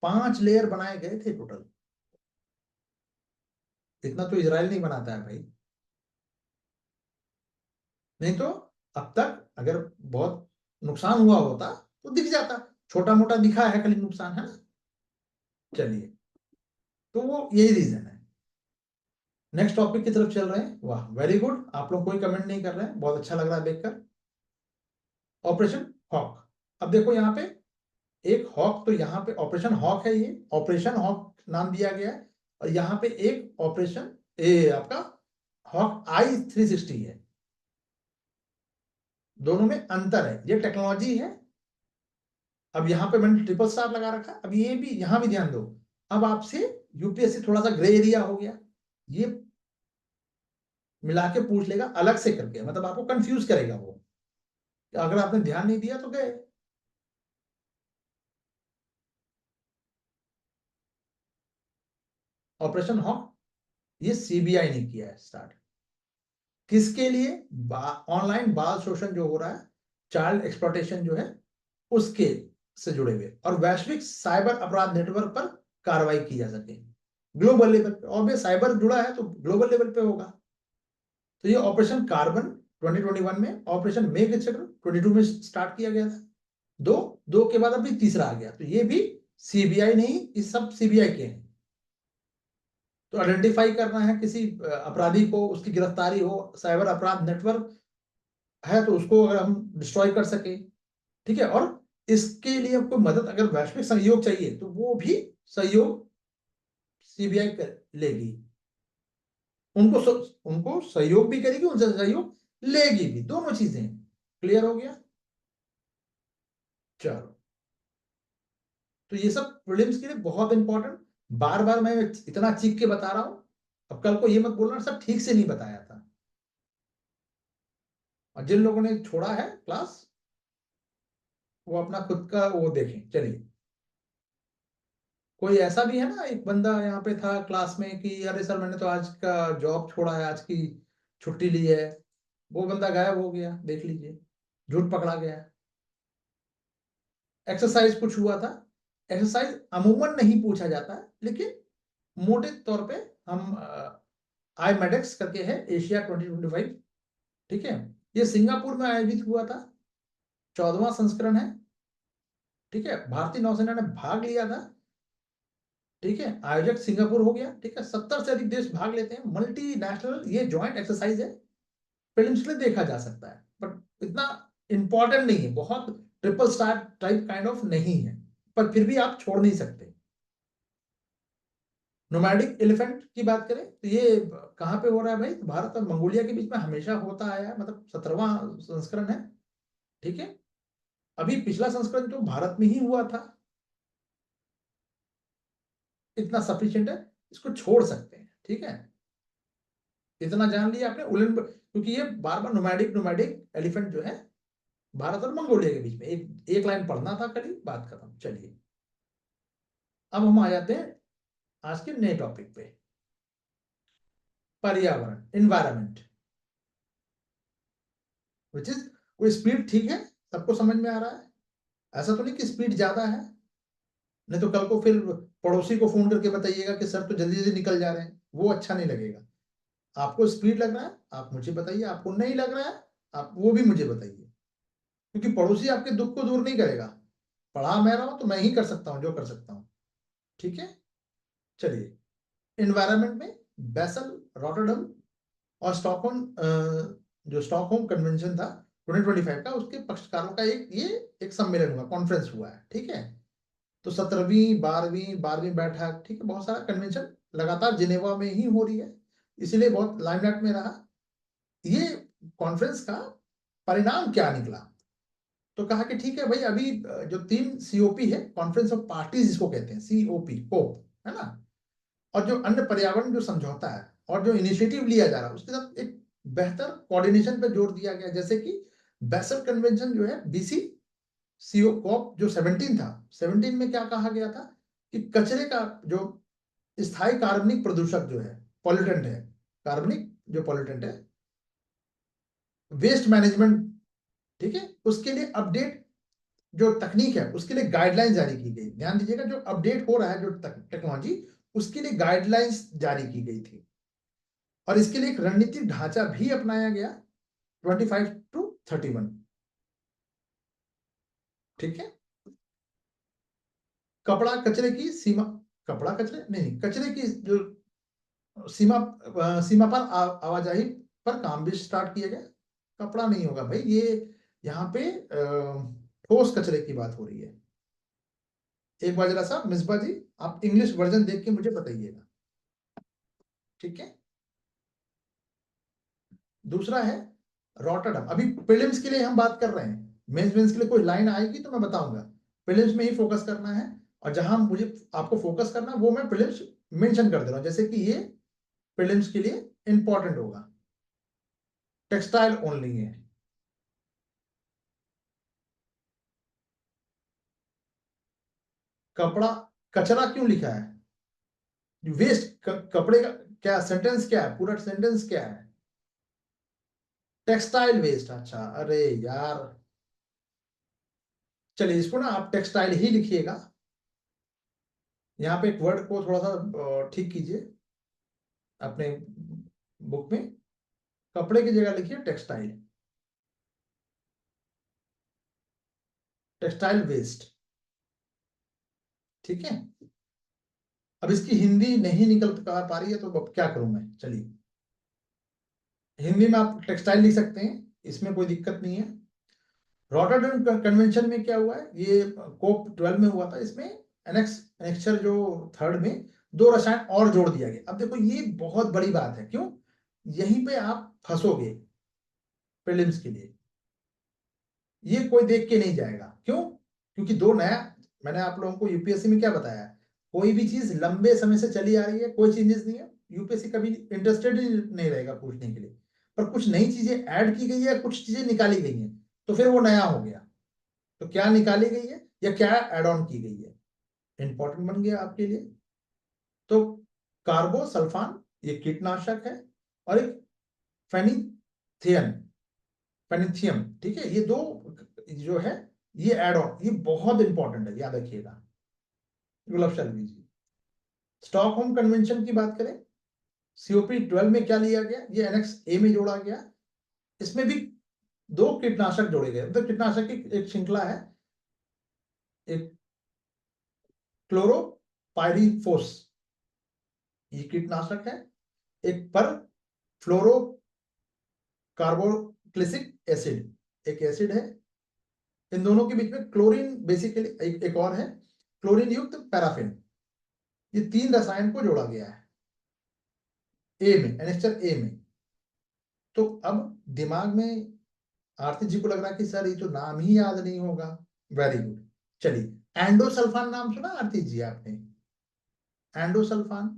5 लेयर बनाए गए थे टोटल। इतना तो इजराइल नहीं बनाता है भाई, नहीं तो अब तक अगर बहुत नुकसान हुआ होता तो दिख जाता, छोटा मोटा दिखा है खाली नुकसान, है ना। चलिए, तो वो यही रीजन है। नेक्स्ट टॉपिक की तरफ चल रहे हैं। वाह वेरी गुड, आप लोग कोई कमेंट नहीं कर रहे हैं, बहुत अच्छा लग रहा है देखकर। ऑपरेशन हॉक, अब देखो यहाँ पे एक हॉक, तो यहाँ पे ऑपरेशन हॉक है, ये ऑपरेशन हॉक नाम दिया गया है। और यहाँ पे एक ऑपरेशन ए आपका हॉक i360 है। दोनों में अंतर है, ये टेक्नोलॉजी है। अब यहाँ पे मैंने ट्रिपल स्टार लगा रखा है। अब ये भी, यहाँ भी ध्यान दो, अब आपसे यूपीएससी थोड़ा सा ग्रे एरिया हो गया, ये मिला के पूछ लेगा अलग से करके, मतलब आपको कंफ्यूज करेगा वो, अगर आपने ध्यान नहीं दिया तो गए। ऑपरेशन हॉक ये सीबीआई ने किया है स्टार्ट, किसके लिए, ऑनलाइन बाल शोषण जो हो रहा है, चाइल्ड एक्सप्लॉयटेशन जो है, उसके से जुड़े हुए, और वैश्विक साइबर अपराध नेटवर्क पर कार्रवाई की जा सके ग्लोबल लेवल पे। और साइबर जुड़ा है तो ग्लोबल लेवल पे होगा। तो ये ऑपरेशन कार्बन 2021 में, ऑपरेशन मेघचक्र 22 में स्टार्ट किया गया था। दो दो के बाद अभी तीसरा आ गया, तो ये भी सीबीआई नहीं, ये सब सीबीआई के हैं। तो आइडेंटिफाई करना है किसी अपराधी को, उसकी गिरफ्तारी हो, साइबर अपराध नेटवर्क है तो उसको अगर हम डिस्ट्रॉय कर सके, ठीक है। और इसके लिए कोई मदद, अगर वैश्विक सहयोग चाहिए तो वो भी सहयोग सीबीआई लेगी, उनको सहयोग भी करेगी, उनसे सहयोग लेगी भी, दोनों चीजें। क्लियर हो गया, चलो। तो ये सब प्रीलिम्स के लिए बहुत इंपॉर्टेंट, बार बार मैं इतना चीख के बता रहा हूं, अब कल को ये मत बोलना सब ठीक से नहीं बताया था। और जिन लोगों ने छोड़ा है क्लास, वो अपना खुद का वो देखें। चलिए, कोई ऐसा भी है ना, एक बंदा यहाँ पे था क्लास में कि अरे सर मैंने तो आज का जॉब छोड़ा है, आज की छुट्टी ली है, वो बंदा गायब हो गया, देख लीजिए, झूठ पकड़ा गया। एक्सरसाइज कुछ हुआ था, एक्सरसाइज अमूमन नहीं पूछा जाता है, लेकिन मोटे तौर पे हम आई मेडेक्स करके है, एशिया 2025, ठीक है, ये सिंगापुर में आयोजित हुआ था, 14वां संस्करण है, ठीक है। भारतीय नौसेना ने भाग लिया था, ठीक है, आयोजक सिंगापुर हो गया, ठीक है। 70 से अधिक देश भाग लेते हैं, मल्टी नेशनल ये ज्वाइंट एक्सरसाइज है, प्रीलिम्स में देखा जा सकता है, बट इतना इंपॉर्टेंट नहीं है, बहुत triple star type kind of नहीं है, पर फिर भी आप छोड़ नहीं सकते। नोमैडिक एलिफेंट की बात करें तो ये कहाँ पे हो रहा है भाई? भारत और मंगोलिया के बीच में हमेशा होता आया है, मतलब 17वां संस्करण है, ठीक है। अभी पिछला संस्करण तो भारत में ही हुआ था, इतना सफिशिएंट है, इसको छोड़ सकते हैं, ठीक है। इतना जान लिया आपने उलन, क्योंकि ये बार बार नोमैडिक नोमैडिक एलिफेंट जो है भारत और मंगोलिया के बीच में एक लाइन पढ़ना था, कल बात खत्म। चलिए अब हम आ जाते हैं आज के नए टॉपिक पे, पर्यावरण, इन्वायरमेंट, विच इज, कोई स्पीड ठीक है, सबको समझ में आ रहा है? ऐसा तो नहीं कि स्पीड ज्यादा है, नहीं तो कल को फिर पड़ोसी को फोन करके बताइएगा कि सर तो जल्दी जल्दी निकल जा रहे हैं, वो अच्छा नहीं लगेगा। आपको स्पीड लग रहा है आप मुझे बताइए, आपको नहीं लग रहा है आप वो भी मुझे बताइए, क्योंकि पड़ोसी आपके दुख को दूर नहीं करेगा। पढ़ा मैं रहा हूं तो मैं ही कर सकता हूं जो कर सकता हूं, ठीक है। चलिए, एनवायरनमेंट में बेसल, रॉटरडम और स्टॉकहोम, जो स्टॉकहोम कन्वेंशन था 2025 का, उसके पक्षकारों का एक सम्मेलन हुआ, कॉन्फ्रेंस हुआ है, ठीक है। तो 17वीं 12वीं बैठक, ठीक है, बहुत सारा कन्वेंशन लगातार जिनेवा में ही हो रही है, इसीलिए बहुत लाइमलाइट में रहा। ये कॉन्फ्रेंस का परिणाम क्या निकला? तो कहा कि ठीक है भाई, अभी जो 3 सीओपी है, कॉन्फ्रेंस ऑफ पार्टीज जिसको कहते हैं, सीओपी कोप, है ना, और जो अन्य पर्यावरण जो समझौता है और जो इनिशिएटिव लिया जा रहा है उसके साथ एक बेहतर कोऑर्डिनेशन पर जोर दिया गया, जैसे कि बेसल कन्वेंशन जो है, बीसी सीओ कॉप जो 17 था, 17 में क्या कहा गया था कि कचरे का जो स्थायी कार्बनिक प्रदूषक जो है, पॉल्यूटेंट है, कार्बनिक जो पॉल्यूटेंट है, वेस्ट मैनेजमेंट, ठीक है, उसके लिए अपडेट जो तकनीक है उसके लिए गाइडलाइंस जारी की गई। ध्यान दीजिएगा, जो अपडेट हो रहा है जो टेक्नोलॉजी, उसके लिए गाइडलाइंस जारी की गई थी, और इसके लिए एक रणनीतिक ढांचा भी अपनाया गया 25 to 31, ठीक है। कपड़ा कचरे की सीमा, कपड़ा कचरे नहीं, कचरे की जो सीमा पर आवाजाही पर काम भी स्टार्ट किया गया। कपड़ा नहीं होगा भाई, ये यहाँ पे ठोस कचरे की बात हो रही है। एक बार जरा सा मिसबा जी, आप इंग्लिश वर्जन देख के मुझे बताइएगा, ठीक है। दूसरा है रॉटरडम। अभी प्रीलिम्स के लिए हम बात कर रहे हैं, मेंस के लिए कोई लाइन आएगी तो मैं बताऊंगा, प्रीलिम्स में ही फोकस करना है, और जहां मुझे आपको फोकस करना है वो मैं प्रीलिम्स मेंशन कर दे रहा हूं, जैसे कि ये प्रीलिम्स के लिए इंपॉर्टेंट होगा। टेक्सटाइल ओनली है, कपड़ा, कचरा क्यों लिखा है? वेस्ट, कपड़े का क्या सेंटेंस, क्या है पूरा सेंटेंस, क्या है? टेक्सटाइल वेस्ट, अच्छा, अरे यार, चलिए इसको ना आप टेक्सटाइल ही लिखिएगा, यहाँ पे एक वर्ड को थोड़ा सा ठीक कीजिए अपने बुक में, कपड़े की जगह लिखिए टेक्सटाइल, टेक्सटाइल वेस्ट, ठीक है। अब इसकी हिंदी नहीं निकल पा रही है तो अब क्या करूं मैं, चलिए हिंदी में आप टेक्सटाइल लिख सकते हैं, इसमें कोई दिक्कत नहीं है। रॉटरडम कन्वेंशन में क्या हुआ है, ये कोप 12 में हुआ था, इसमें एनेक्सर जो थर्ड में 2 रसायन और जोड़ दिया गया। अब देखो ये बहुत बड़ी बात है, क्यों? यहीं पे आप फंसोगे प्रीलिम्स के लिए, ये कोई देख के नहीं जाएगा, क्यों? क्योंकि 2 नया, मैंने आप लोगों को यूपीएससी में क्या बताया, कोई भी चीज लंबे समय से चली आ रही है, कोई चेंजेस नहीं है, यूपीएससी कभी इंटरेस्टेड ही नहीं रहेगा पूछने के लिए, पर कुछ नई चीजें ऐड की गई है, कुछ चीजें निकाली गई हैं, तो फिर वो नया हो गया। तो क्या निकाली गई है या क्या एड ऑन की गई है, इंपॉर्टेंट बन गया आपके लिए। तो कार्बोसल्फान ये कीटनाशक है, और एक फेनिथियन, फेनिथियम, ठीक है, ये 2 जो है ये एड ऑन, ये बहुत इंपॉर्टेंट है, याद रखिएगा। गुलाब शर्मी जी, स्टॉकहोम कन्वेंशन की बात करें, सीओपी 12 में क्या लिया गया, ये एनेक्स ए में जोड़ा गया, इसमें भी 2 कीटनाशक जोड़े गए, मतलब कीटनाशक की एक श्रृंखला है, एक क्लोरोपाइरीफोस ये कीटनाशक है, एक पर फ्लोरो कार्बोक्लिसिक एसिड एक एसिड है, इन दोनों के बीच में क्लोरीन बेसिकली, एक और है क्लोरीन युक्त पैराफिन, ये 3 रसायन को जोड़ा गया है ए में, एनेस्टर ए में। तो अब दिमाग में आरती जी को लग रहा है कि सर ये तो नाम ही याद नहीं होगा। वेरी गुड, चलिए एंडोसल्फान नाम सुना आरती जी आपने? एंडोसल्फान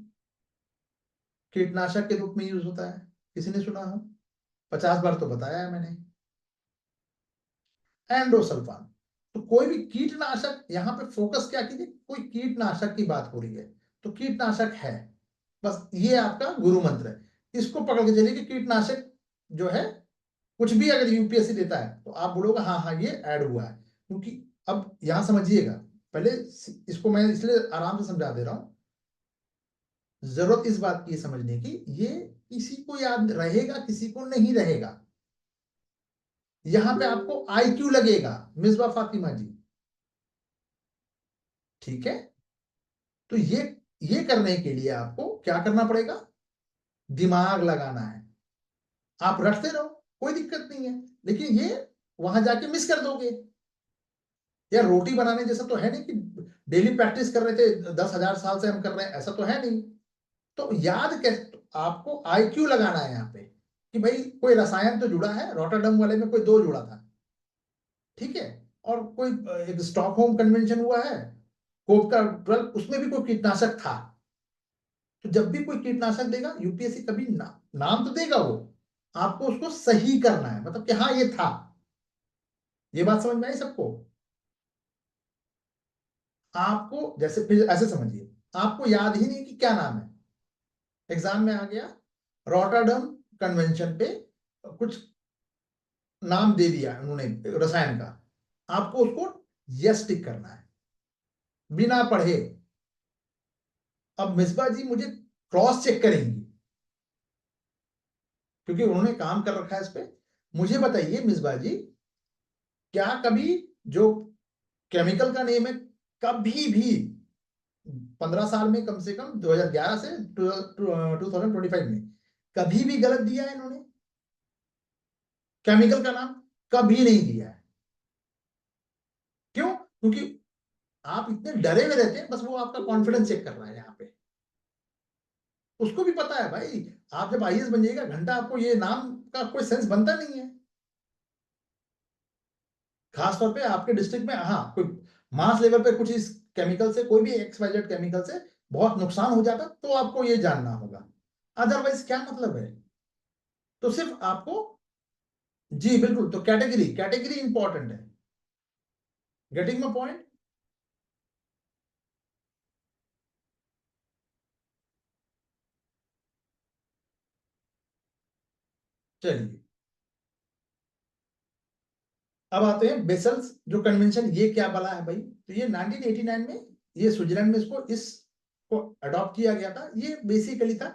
कीटनाशक के रूप में यूज होता है, किसी ने सुना हो? 50 बार तो बताया है मैंने। एंडोसल्फान, तो कोई भी कीटनाशक, यहाँ पे फोकस क्या कीजिए, कोई कीटनाशक की बात हो रही है तो कीटनाशक है, बस ये आपका गुरु मंत्र है। इसको पकड़ के चलिए कि कीटनाशक जो है, कुछ भी अगर यूपीएससी देता है तो आप बोलोगे हाँ हाँ ये ऐड हुआ है। क्योंकि अब यहां समझिएगा, पहले इसको मैं इसलिए आराम से समझा दे रहा हूं, जरूरत इस बात की समझने की, ये किसी को याद रहेगा किसी को नहीं रहेगा। यहां पे आपको आईक्यू लगेगा मिसबा फातिमा जी, ठीक है? तो ये करने के लिए आपको क्या करना पड़ेगा, दिमाग लगाना है। आप रटते रहो, कोई दिक्कत नहीं है, लेकिन ये वहां जाके मिस कर दोगे। या रोटी बनाने जैसा तो है नहीं कि डेली प्रैक्टिस कर रहे थे 10,000 साल से हम कर रहे हैं, ऐसा तो है नहीं। तो याद कैसे, तो आपको आईक्यू लगाना है यहाँ पे कि भाई कोई रसायन तो जुड़ा है, रॉटरडम वाले में कोई 2 जुड़ा था, ठीक है? और कोई एक स्टॉकहोम कन्वेंशन हुआ है, कोप का 12, उसमें भी कोई कीटनाशक था। तो जब भी कोई कीटनाशक देगा यूपीएससी कभी नाम तो देगा वो, आपको उसको सही करना है, मतलब कि हाँ ये था। ये बात समझ में आई सबको? आपको जैसे फिर ऐसे समझिए, आपको याद ही नहीं कि क्या नाम है, एग्जाम में आ गया रॉटरडम कन्वेंशन पे कुछ नाम दे दिया उन्होंने रसायन का, आपको उसको यस टिक करना है बिना पढ़े। अब मिसबा जी मुझे क्रॉस चेक करेंगी क्योंकि उन्होंने काम कर रखा है इस पे। मुझे बताइए मिसबा जी, क्या कभी जो केमिकल का नेम है, कभी भी 15 साल में, कम से कम 2011 से 2025 में कभी भी गलत दिया है इन्होंने? केमिकल का नाम कभी नहीं दिया है। क्यों? क्योंकि आप इतने डरे हुए रहते हैं, बस वो आपका कॉन्फिडेंस चेक कर रहा है यहाँ पे। उसको भी पता है भाई, आप जब आईएएस बन जाइएगा घंटा आपको ये नाम का कोई सेंस बनता नहीं है। खासतौर पे आपके डिस्ट्रिक्ट में, हाँ कोई मास लेवल पे कुछ इस केमिकल से, कोई भी एक्सवाइजेड केमिकल से बहुत नुकसान हो जाता तो आपको ये जानना होगा, अदरवाइज क्या मतलब है? तो सिर्फ आपको, जी बिल्कुल, तो कैटेगरी कैटेगरी इंपॉर्टेंट है। Getting my point? चलिए, अब आते हैं बेसल्स जो कन्वेंशन, ये क्या बला है भाई? तो ये 1989 में, ये स्विट्जरलैंड में इसको अडॉप्ट किया गया था। ये बेसिकली था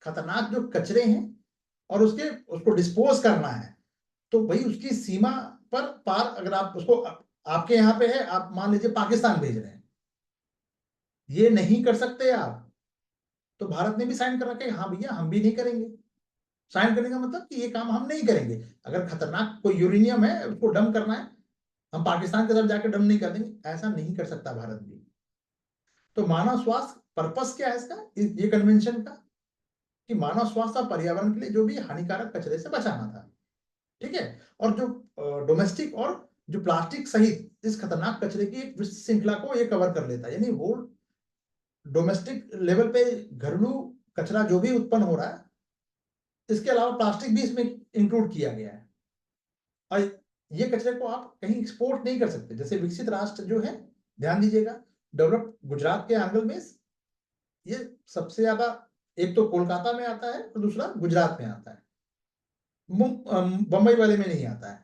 खतरनाक जो कचरे हैं और उसको डिस्पोज करना है। तो भाई उसकी सीमा पर पार, अगर आप उसको आपके यहाँ पे है, आप मान लीजिए पाकिस्तान भेज रहे हैं, ये नहीं कर सकते आप। तो भारत ने भी साइन कर रखा है, हाँ भैया हम भी नहीं करेंगे। साइन करने का मतलब कि ये काम हम नहीं करेंगे। अगर खतरनाक कोई यूरेनियम है उसको डंप करना है, हम पाकिस्तान के साथ जाकर डंप नहीं कर देंगे, ऐसा नहीं कर सकता भारत भी। तो मानव स्वास्थ्य पर्पस क्या है इसका, ये कन्वेंशन का, कि मानव स्वास्थ्य और पर्यावरण के लिए जो भी हानिकारक कचरे से बचाना था, ठीक है? और जो डोमेस्टिक और जो प्लास्टिक सहित इस खतरनाक कचरे की एक विस्तृत श्रृंखला को ये कवर कर लेता है, यानी वो डोमेस्टिक लेवल पे घरेलू कचरा जो भी उत्पन्न हो रहा है, इसके अलावा प्लास्टिक भी इसमें इंक्लूड किया गया है। और ये कचरे को आप कहीं एक्सपोर्ट नहीं कर सकते। जैसे विकसित राष्ट्र जो है, ध्यान दीजिएगा, डेवलप गुजरात के एंगल में ये सबसे ज्यादा, एक तो कोलकाता में आता है और दूसरा गुजरात में आता है, बंबई वाले में नहीं आता है।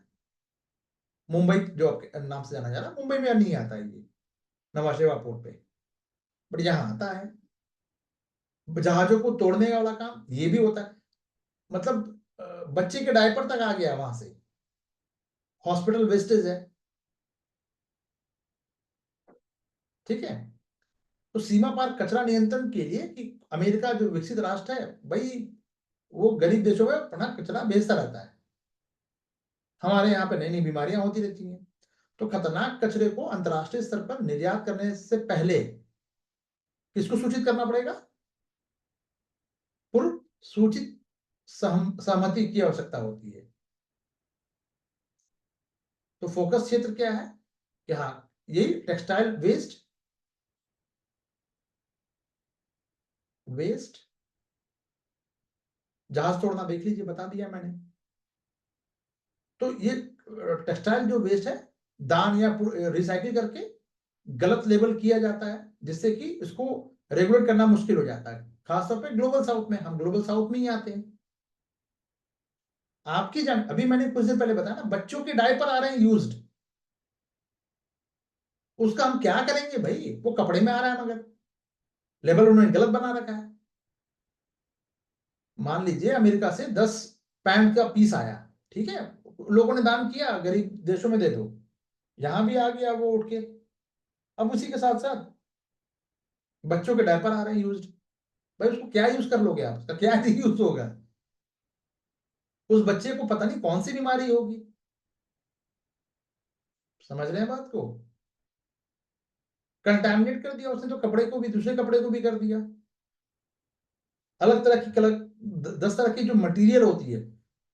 मुंबई जो आपके नाम से जाना जा रहा है, मुंबई में नहीं आता है ये, नवाशेवा पोर्ट पे, बट यहाँ आता है। जहाजों को तोड़ने वाला काम ये भी होता है, मतलब बच्चे के डायपर तक आ गया वहां से, हॉस्पिटल वेस्टेज है, ठीक है? तो सीमा पार कचरा नियंत्रण के लिए, कि अमेरिका जो विकसित राष्ट्र है भाई, वो गरीब देशों में अपना कचरा भेजता रहता है, हमारे यहाँ पे नई नई बीमारियां होती रहती हैं। तो खतरनाक कचरे को अंतर्राष्ट्रीय स्तर पर निर्यात करने से पहले किसको सूचित करना पड़ेगा? पूर्व सूचित सहमति की आवश्यकता होती है। तो फोकस क्षेत्र क्या है कि हाँ, यही टेक्सटाइल वेस्ट जहाज तोड़ना देख लीजिए, बता दिया मैंने। तो ये टेक्सटाइल जो वेस्ट है, दान या रिसाइकिल करके गलत लेबल किया जाता है, जिससे कि इसको रेगुलेट करना मुश्किल हो जाता है, खासतौर पे ग्लोबल साउथ में। हम ग्लोबल साउथ में ही आते हैं। आपकी जान, अभी मैंने कुछ दिन पहले बताया ना, बच्चों के डायपर आ रहे हैं यूज्ड। उसका हम क्या करेंगे भाई? वो कपड़े में आ रहा है, मगर लेबल उन्होंने गलत बना रखा है। मान लीजिए अमेरिका से 10 पैंट का पीस आया, ठीक है, लोगों ने दान किया, गरीब देशों में दे दो। यहां भी आ गया वो उठ के। अब उसी के साथ साथ बच्चों के डायपर आ रहे हैं यूज्ड। भाई उसको क्या यूज कर लोगे आप? उसका क्या यूज होगा? उस बच्चे को पता नहीं कौन सी बीमारी होगी। समझ रहे हैं बात को? कंटामिनेट कर दिया उसने तो कपड़े को भी, दूसरे कपड़े को भी कर दिया। अलग तरह की कलर, 10 तरह की जो मटेरियल होती है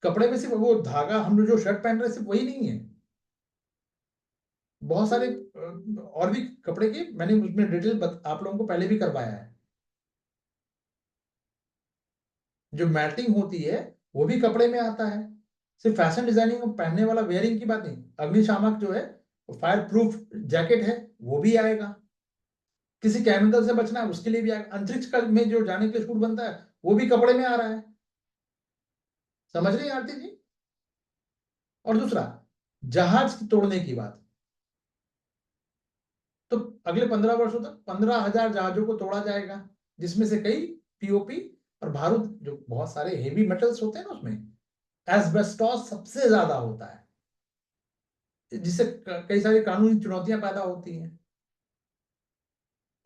कपड़े में, सिर्फ वो धागा हम लोग जो शर्ट पहन रहे हैं सिर्फ वही नहीं है, बहुत सारे और भी कपड़े की मैंने उसमें डिटेल आप लोगों को पहले भी करवाया है। जो मैटिंग होती है वो भी कपड़े में आता है। सिर्फ फैशन डिजाइनिंग और पहनने वाला वेयरिंग की बात नहीं, अग्निशामक जो है, फायर प्रूफ जैकेट है, वो भी आएगा। किसी केमिकल से बचना है उसके लिए भी आएगा। अंतरिक्ष में जो जाने के लिए सूट बनता है वो भी कपड़े में आ रहा है। समझ रहे हैं आरती जी? और दूसरा, जहाज तोड़ने की बात, तो अगले 15 वर्षों तक 15,000 जहाजों को तोड़ा जाएगा, जिसमें से कई पीओपी और बारूद, जो बहुत सारे हेवी मेटल्स होते हैं ना उसमें, एस्बेस्टॉस सबसे ज्यादा होता है, जिससे कई सारी कानूनी चुनौतियां पैदा होती हैं।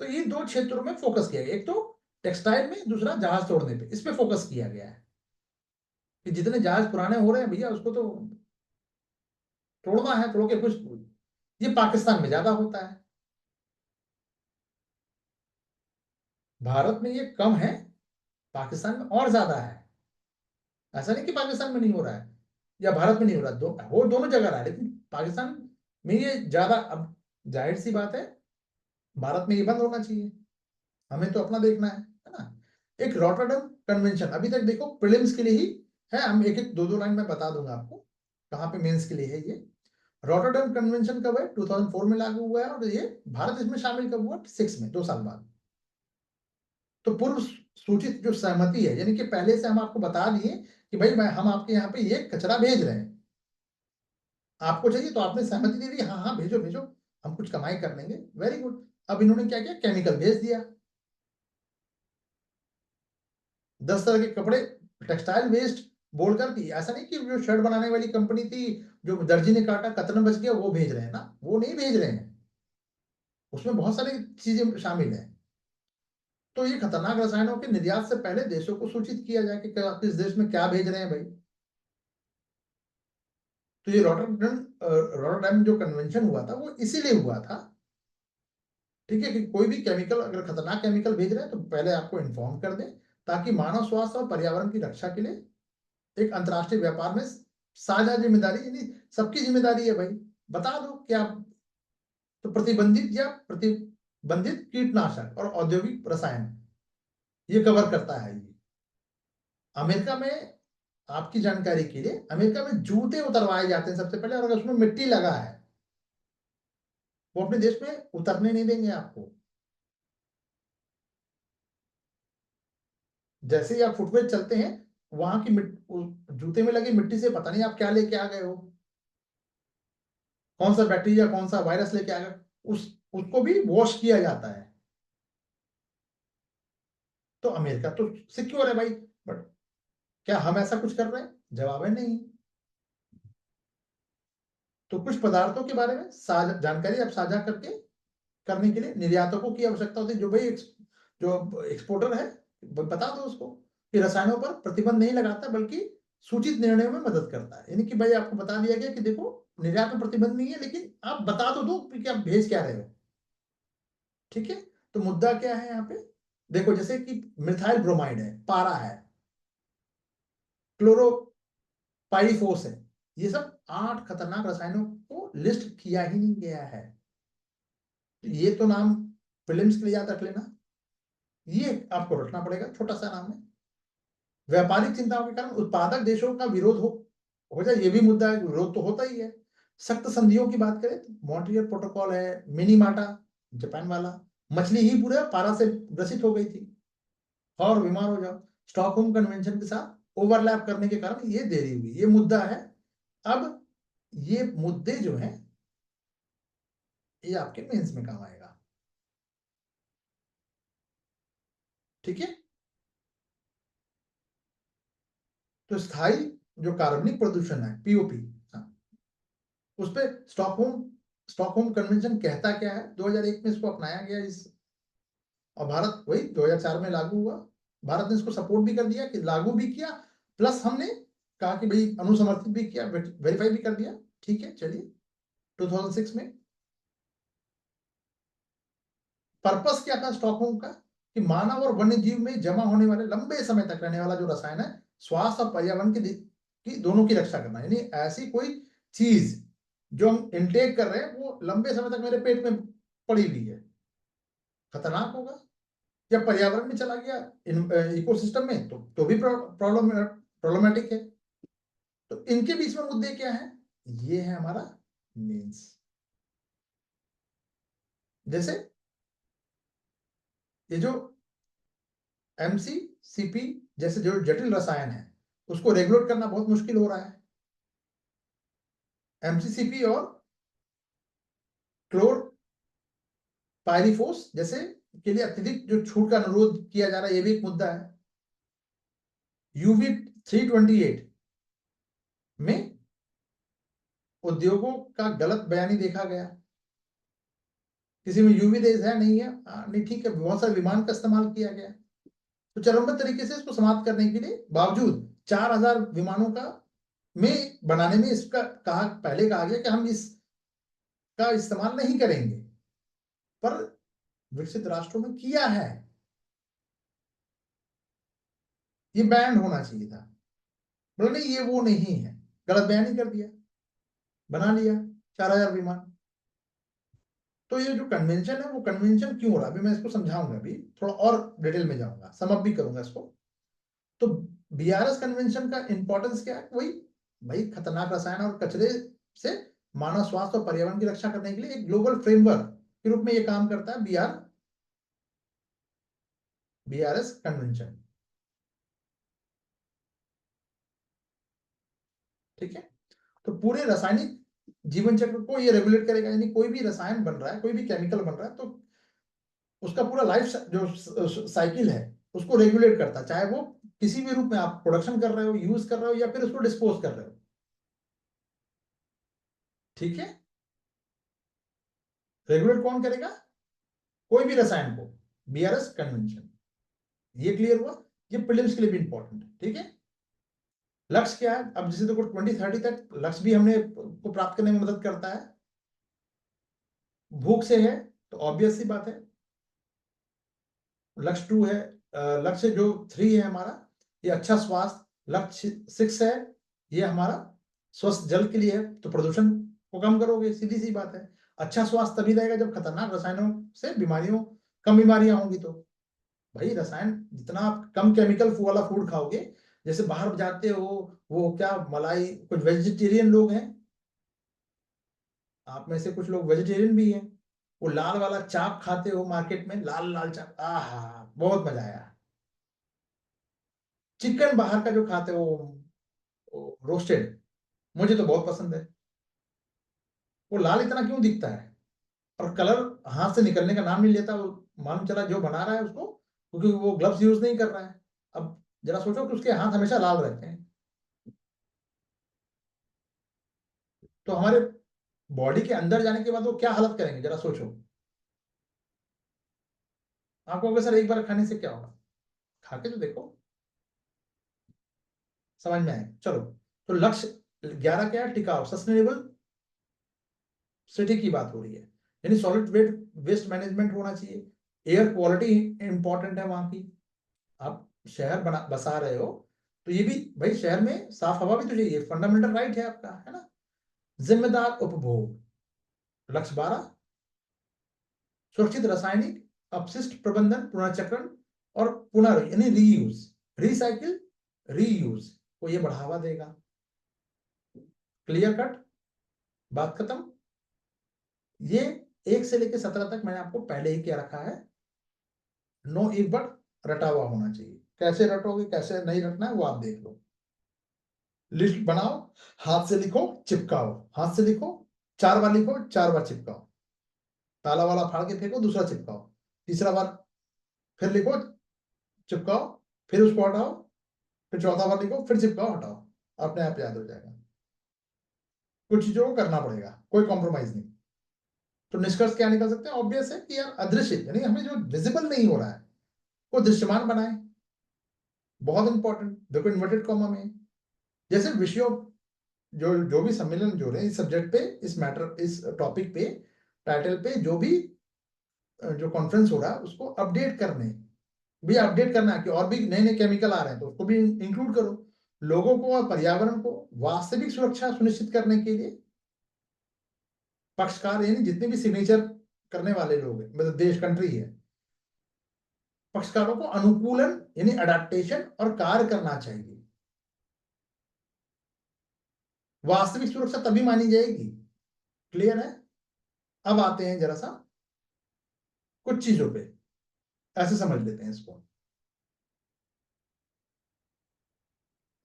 तो ये दो क्षेत्रों में फोकस किया गया, एक तो टेक्सटाइल में, दूसरा जहाज तोड़ने पे, इस पे फोकस किया गया है कि जितने जहाज पुराने हो रहे हैं भैया उसको तो तोड़ना है, तोड़ के कुछ। ये पाकिस्तान में ज्यादा होता है, भारत में ये कम है, पाकिस्तान में और ज्यादा है। ऐसा नहीं कि पाकिस्तान में नहीं हो रहा है या भारत में नहीं हो रहा, वो दोनों जगह रहा है, लेकिन पाकिस्तान में ये ज्यादा। अब जाहिर सी बात है, भारत में ये बंद होना चाहिए, हमें तो अपना देखना है ना। एक रॉटरडम कन्वेंशन, अभी तक देखो प्रीलिम्स के लिए ही है, हम एक एक दो दो लाइन में बता दूंगा आपको कहाँ पे मेंस के लिए है ये। रॉटरडम कन्वेंशन कब है? 2004 में लागू हुआ है, और ये भारत इसमें शामिल कब हुआ? 6 में, 2 साल बाद। तो पूर्व सूचित जो सहमति है, यानी कि पहले से हम आपको बता दिए कि भाई हम आपके यहाँ पे ये कचरा भेज रहे हैं, आपको चाहिए तो आपने सहमति दे दी, हाँ हाँ भेजो भेजो, हम कुछ कमाई कर लेंगे, वेरी गुड। अब इन्होंने क्या किया? केमिकल भेज दिया। 10 तरह के कपड़े, टेक्सटाइल वेस्ट बोलकर की, ऐसा नहीं कि जो शर्ट बनाने वाली कंपनी थी, जो दर्जी ने काटा कतरन बच गया, वो भेज रहे हैं ना, वो नहीं भेज रहे हैं, उसमें बहुत सारी चीजें शामिल है। तो ये खतरनाक रसायनों के निर्यात से पहले देशों को सूचित किया जाए कि किस देश में क्या भेज रहे हैं भाई। तो ये रॉटरडैम जो कन्वेंशन हुआ था वो इसीलिए हुआ था, ठीक है, कि कोई भी केमिकल, अगर खतरनाक केमिकल भेज रहे हैं तो पहले आपको इन्फॉर्म कर दें, ताकि मानव स्वास्थ्य और पर्यावरण की रक्षा के लिए एक अंतर्राष्ट्रीय व्यापार में साझा जिम्मेदारी, यानी सबकी जिम्मेदारी है भाई, बता दो क्या। तो प्रतिबंधित या प्रतिबंधित कीटनाशक और औद्योगिक रसायन ये कवर करता है ये। अमेरिका में, आपकी जानकारी के लिए, अमेरिका में जूते उतरवाए जाते हैं सबसे पहले, और अगर उसमें मिट्टी लगा है वो अपने देश में उतरने नहीं देंगे आपको। जैसे ही आप फुटवेयर चलते हैं, वहां की जूते में लगी मिट्टी से पता नहीं आप क्या लेके आ गए हो, कौन सा बैक्टीरिया, कौन सा वायरस लेके आ गए, उसको भी वॉश किया जाता है। तो अमेरिका तो सिक्योर है भाई, बट क्या हम ऐसा कुछ कर रहे हैं? जवाब है नहीं। तो कुछ पदार्थों के बारे में साझा जानकारी आप साझा करके करने के लिए निर्यातकों की आवश्यकता होती है, जो भाई जो एक्सपोर्टर है, बता दो उसको कि रसायनों पर प्रतिबंध नहीं लगाता, बल्कि सूचित निर्णयों में मदद करता है। यानी कि भाई आपको बता दिया गया कि देखो, निर्यात में प्रतिबंध नहीं है, लेकिन आप बता तो दो कि आप भेज क्या रहे हो, ठीक है। तो मुद्दा क्या है यहाँ पे, देखो जैसे कि मिथाइल ब्रोमाइड है, पारा है, क्लोरोपाइरिफोस है, ये सब 8 खतरनाक रसायनों को लिस्ट किया ही नहीं गया है। ये तो नाम फिल्म्स के लिए याद रख लेना, ये आपको रखना पड़ेगा, छोटा सा नाम है। व्यापारिक चिंताओं के कारण उत्पादक देशों का विरोध हो जाए, ये भी मुद्दा है, विरोध तो होता ही है। सख्त संधियों की बात करें तो मॉन्ट्रियल प्रोटोकॉल है, मिनीमाटा जापान वाला, मछली ही पूरे पारा से ग्रसित हो गई थी, और बीमार हो जाओ। स्टॉकहोम कन्वेंशन के साथ ओवरलैप करने के कारण ये देरी हुई, ये मुद्दा है। अब ये मुद्दे जो हैं ये आपके मेंस में काम आएगा, ठीक है। तो स्थायी जो कार्बनिक प्रदूषण है, पीओपी, उस पर स्टॉकहोम कन्वेंशन कहता क्या है, 2001 में इसको अपनाया गया इस, और भारत वही 2004 में लागू हुआ। भारत ने इसको सपोर्ट भी कर दिया, कि लागू भी किया, प्लस हमने कहा कि भाई अनुसमर्थित भी किया, वेरीफाई भी कर दिया, ठीक है चलिए। 2006 में पर्पस क्या था स्टॉकहोम का, कि मानव और वन्य जीव में जमा होने वाले लंबे समय तक रहने वाला जो रसायन है, स्वास्थ्य और पर्यावरण की दोनों की रक्षा करना, यानी ऐसी कोई चीज जो हम इनटेक कर रहे हैं वो लंबे समय तक मेरे पेट में पड़ी हुई है, खतरनाक होगा, या पर्यावरण में चला गया इकोसिस्टम में, तो भी प्रॉब्लमेटिक है। तो इनके बीच में मुद्दे क्या है, ये है हमारा मीन्स। जैसे ये जो एमसीसीपी जैसे जो जटिल रसायन है, उसको रेगुलेट करना बहुत मुश्किल हो रहा है। एमसीसीपी और क्लोरपाइरिफोस जैसे के लिए अत्यधिक जो छूट का अनुरोध किया जा रहा है, ये भी एक मुद्दा है। यूवी 328 में उद्योगों का गलत बयानी देखा गया, किसी में यूवी रेज है नहीं है, नहीं ठीक है, बहुत सारे विमान का इस्तेमाल किया गया। तो चरणबद्ध तरीके से इसको समाप्त करने के लिए बावजूद 4000 विमानों का में बनाने में इसका पहले कहा गया कि हम इसका इस्तेमाल नहीं करेंगे, पर विकसित राष्ट्रों में किया है, ये बैन होना चाहिए था, बोले नहीं ये वो नहीं है, गलत बयानी कर दिया, बना लिया 4000 विमान। तो ये जो कन्वेंशन है वो कन्वेंशन क्यों हो रहा है, अभी मैं इसको समझाऊंगा, अभी थोड़ा और डिटेल में जाऊंगा, समअप भी करूंगा इसको। तो बीआरएस कन्वेंशन का इंपॉर्टेंस क्या है, वही भाई खतरनाक रसायन और कचरे से मानव स्वास्थ्य और पर्यावरण की रक्षा करने के लिए एक ग्लोबल फ्रेमवर्क के रूप में ये काम करता है, बीआरएस कन्वेंशन, ठीक है। तो पूरे रासायनिक जीवन चक्र को ये रेगुलेट करेगा, यानी कोई भी रसायन बन रहा है, कोई भी केमिकल बन रहा है, तो उसका पूरा लाइफ जो साइकिल है उसको रेगुलेट करता है, चाहे वो किसी भी रूप में आप प्रोडक्शन कर रहे हो, यूज कर रहे हो, या फिर उसको डिस्पोज कर रहे हो, ठीक है। रेगुलेट कौन करेगा, कोई भी रसायन को, बीआरएस कन्वेंशन, ये क्लियर हुआ। ये प्रीलिम्स के लिए भी इंपॉर्टेंट है, ठीक है। लक्ष्य क्या है, अब जैसे देखो 2030 तक लक्ष्य भी हमने को प्राप्त करने में मदद करता है, भूख से है तो ऑब्वियस सी बात है। लक्ष्य 2 है, लक्ष्य जो 3 है हमारा, ये अच्छा स्वास्थ्य, लक्ष्य 6 है, ये हमारा स्वस्थ जल के लिए है, तो प्रदूषण को कम करोगे, सीधी सी बात है। अच्छा स्वास्थ्य तभी रहेगा जब खतरनाक रसायनों से कम बीमारियां होंगी। तो भाई रसायन जितना आप कम केमिकल वाला फूड खाओगे, जैसे बाहर जाते हो, वो क्या मलाई, कुछ वेजिटेरियन लोग हैं, आप में से कुछ लोग वेजिटेरियन भी हैं, वो लाल वाला चाप खाते हो मार्केट में, लाल लाल चाप, आहा बहुत मजा आया। चिकन बाहर का जो खाते हो रोस्टेड, मुझे तो बहुत पसंद है। वो लाल इतना क्यों दिखता है, और कलर हाथ से निकलने का नाम नहीं लेता, वो मालूम चला जो बना रहा है उसको, क्योंकि वो ग्लव्स यूज नहीं कर रहा है। अब जरा सोचो कि उसके हाथ हमेशा लाल रहते हैं, तो हमारे बॉडी के अंदर जाने के बाद वो क्या हालत करेंगे, जरा सोचो। आप कहोगे सर एक बार खाने से क्या होगा, खा के तो देखो, समझ में आए। चलो, तो लक्ष्य 11 क्या है, टिकाऊ सस्टेनेबल सिटी की बात हो रही है, यानी सॉलिड वेस्ट मैनेजमेंट होना चाहिए, एयर क्वालिटी इंपॉर्टेंट है वहां की। आप शहर बसा रहे हो तो ये भी भाई, शहर में साफ हवा भी तो चाहिए, फंडामेंटल राइट है आपका, है ना। जिम्मेदार उपभोग, लक्ष्य 12, सुरक्षित रासायनिक अपशिष्ट प्रबंधन, पुनर्चक्रण और पुनः यानी रीयूज, रिसाइकिल, रीयूज को ये बढ़ावा देगा। क्लियर कट, बात खत्म। ये 1 से लेकर 17 तक मैंने आपको पहले ही क्या रखा है, नो एक बट रटा हुआ होना चाहिए। कैसे रटोगे, कैसे नहीं रटना है वो आप देख लो। लिस्ट बनाओ, हाथ से लिखो, चिपकाओ, हाथ से लिखो, 4 बार लिखो, 4 बार चिपकाओ, ताला वाला फाड़ के फेंको, दूसरा चिपकाओ, तीसरा बार फिर लिखो, चिपकाओ, फिर उसको हटाओ, फिर चौथा बार लिखो, फिर चिपकाओ, हटाओ, अपने आप याद हो जाएगा। कुछ चीजों को करना पड़ेगा, कोई कॉम्प्रोमाइज नहीं। तो निष्कर्ष क्या निकल सकते हैं, ऑब्वियस है कि यार अदृश्य यानी हमें जो विजिबल नहीं हो रहा है वो दृश्यमान बनाए। बहुत इंपॉर्टेंट, देखो इन्वर्टेड कॉमा में जैसे विषयों, जो जो भी सम्मेलन जो रहे इस सब्जेक्ट पे, इस मैटर, इस टॉपिक पे, टाइटल पे, जो भी जो कॉन्फ्रेंस हो रहा है उसको अपडेट करने, भी अपडेट करना है कि और भी नए नए केमिकल आ रहे हैं तो उसको भी इंक्लूड करो। लोगों को और पर्यावरण को वास्तविक सुरक्षा सुनिश्चित करने के लिए पक्षकार यानी जितने भी सिग्नेचर करने वाले लोग हैं, मतलब देश कंट्री है, पक्षकारों को अनुकूलन यानी अडेप्टेशन और कार्य करना चाहिए। वास्तविक सुरक्षा तभी मानी जाएगी। क्लियर है। अब आते हैं जरा सा कुछ चीजों पे, ऐसे समझ लेते हैं इसको।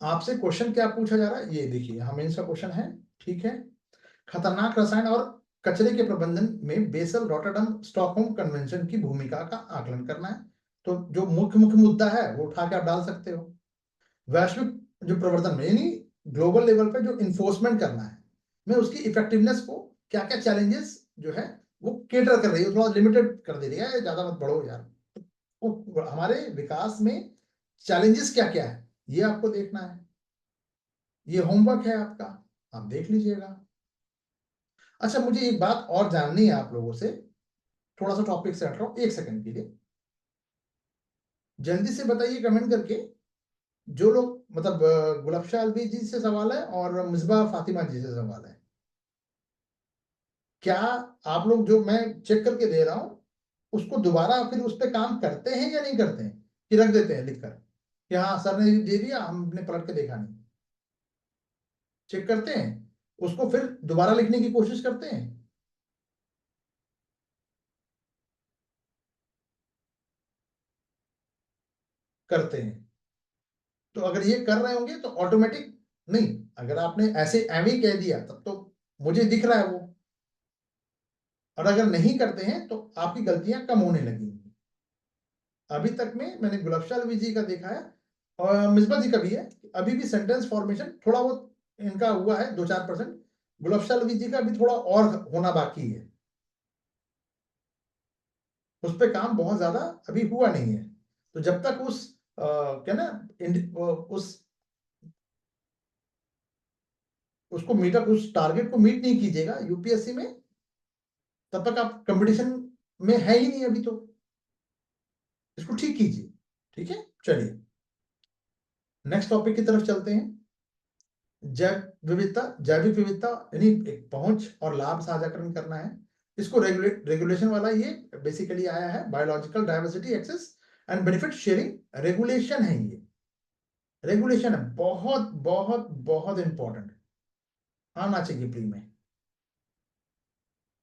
आपसे क्वेश्चन क्या पूछा जा रहा है, ये देखिए हमें इसका क्वेश्चन है, ठीक है। खतरनाक रसायन और कचरे के प्रबंधन में बेसल रॉटरडम स्टॉकहोम कन्वेंशन की भूमिका का आकलन करना है। तो जो मुख्य मुख्य मुद्दा है वो उठा के आप डाल सकते हो। वैश्विक जो प्रवर्तन में यानी ग्लोबल लेवल पे जो इन्फोर्समेंट करना है, मैं उसकी इफेक्टिवनेस को क्या क्या चैलेंजेस जो है वो केटर कर रही है, थोड़ा लिमिटेड कर दे रही है, ज्यादा मत बढ़ो यार। वो हमारे विकास में चैलेंजेस क्या क्या है ये आपको देखना है। ये होमवर्क है आपका, आप देख लीजिएगा। अच्छा, मुझे एक बात और जाननी है आप लोगों से, थोड़ा सा टॉपिक से हट रहा हूं 1 सेकंड के लिए। जल्दी से बताइए कमेंट करके, जो लोग मतलब गुलफ्शा अलवी जी से सवाल है और मिसबा फातिमा जी से सवाल है, क्या आप लोग जो मैं चेक करके दे रहा हूं उसको दोबारा फिर उस पर काम करते हैं या नहीं करते हैं, कि रख देते हैं लिखकर कि हाँ सर ने दे दिया हमने पलट के देखा नहीं। चेक करते हैं, उसको फिर दोबारा लिखने की कोशिश करते हैं। करते हैं। तो अगर ये कर रहे होंगे तो ऑटोमेटिक, नहीं अगर आपने ऐसे एवं कह दिया तब तो मुझे दिख रहा है वो, और अगर नहीं करते हैं तो आपकी गलतियां कम होने लगेंगी। अभी तक में मैंने गुलाबशाह अलवी जी का देखा है और मिसबा जी का भी है, अभी भी सेंटेंस फॉर्मेशन थोड़ा बहुत इनका हुआ है 2-4%। गुलाबशाह अलवी जी का भी थोड़ा और होना बाकी है, उस पर काम बहुत ज्यादा अभी हुआ नहीं है। तो जब तक उस क्या ना उस उसको मीटअप, उस टारगेट को मीट नहीं कीजिएगा यूपीएससी में, तब तक आप कंपटीशन में है ही नहीं अभी। तो इसको ठीक कीजिए, ठीक है। चलिए नेक्स्ट टॉपिक की तरफ चलते हैं। जैव विविधता, जैविक विविधता यानी एक पहुंच और लाभ साझाकरण करना है। इसको रेगुलेशन वाला ये बेसिकली आया है, biological diversity access and benefit sharing regulation है ये। रेगुलेशन है, बहुत बहुत बहुत इंपॉर्टेंट, आना चाहिए प्री में,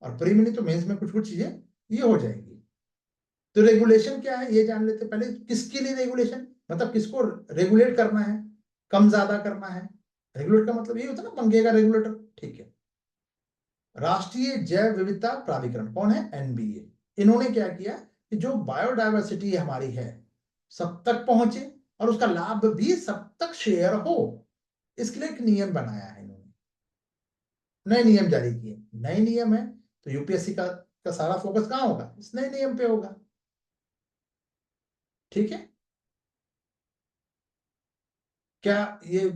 और प्री में नहीं तो मेंस में कुछ कुछ चीजें ये हो जाएंगी। तो रेगुलेशन क्या है ये जान लेते पहले, किसके लिए रेगुलेशन, मतलब किसको रेगुलेट करना है, कम ज्यादा करना है। रेगुलेट का मतलब ये होता है ना, पंखे का रेगुलेटर, ठीक है। राष्ट्रीय जैव विविधता प्राधिकरण कौन है, एनबीए। इन्होंने क्या किया कि जो बायोडायवर्सिटी हमारी है सब तक पहुंचे और उसका लाभ भी सब तक शेयर हो, इसके लिए एक नियम बनाया है इन्होंने, नए नियम जारी किए। नए नियम है तो यूपीएससी का सारा फोकस कहां होगा, इस नए नियम पे होगा, ठीक है। क्या ये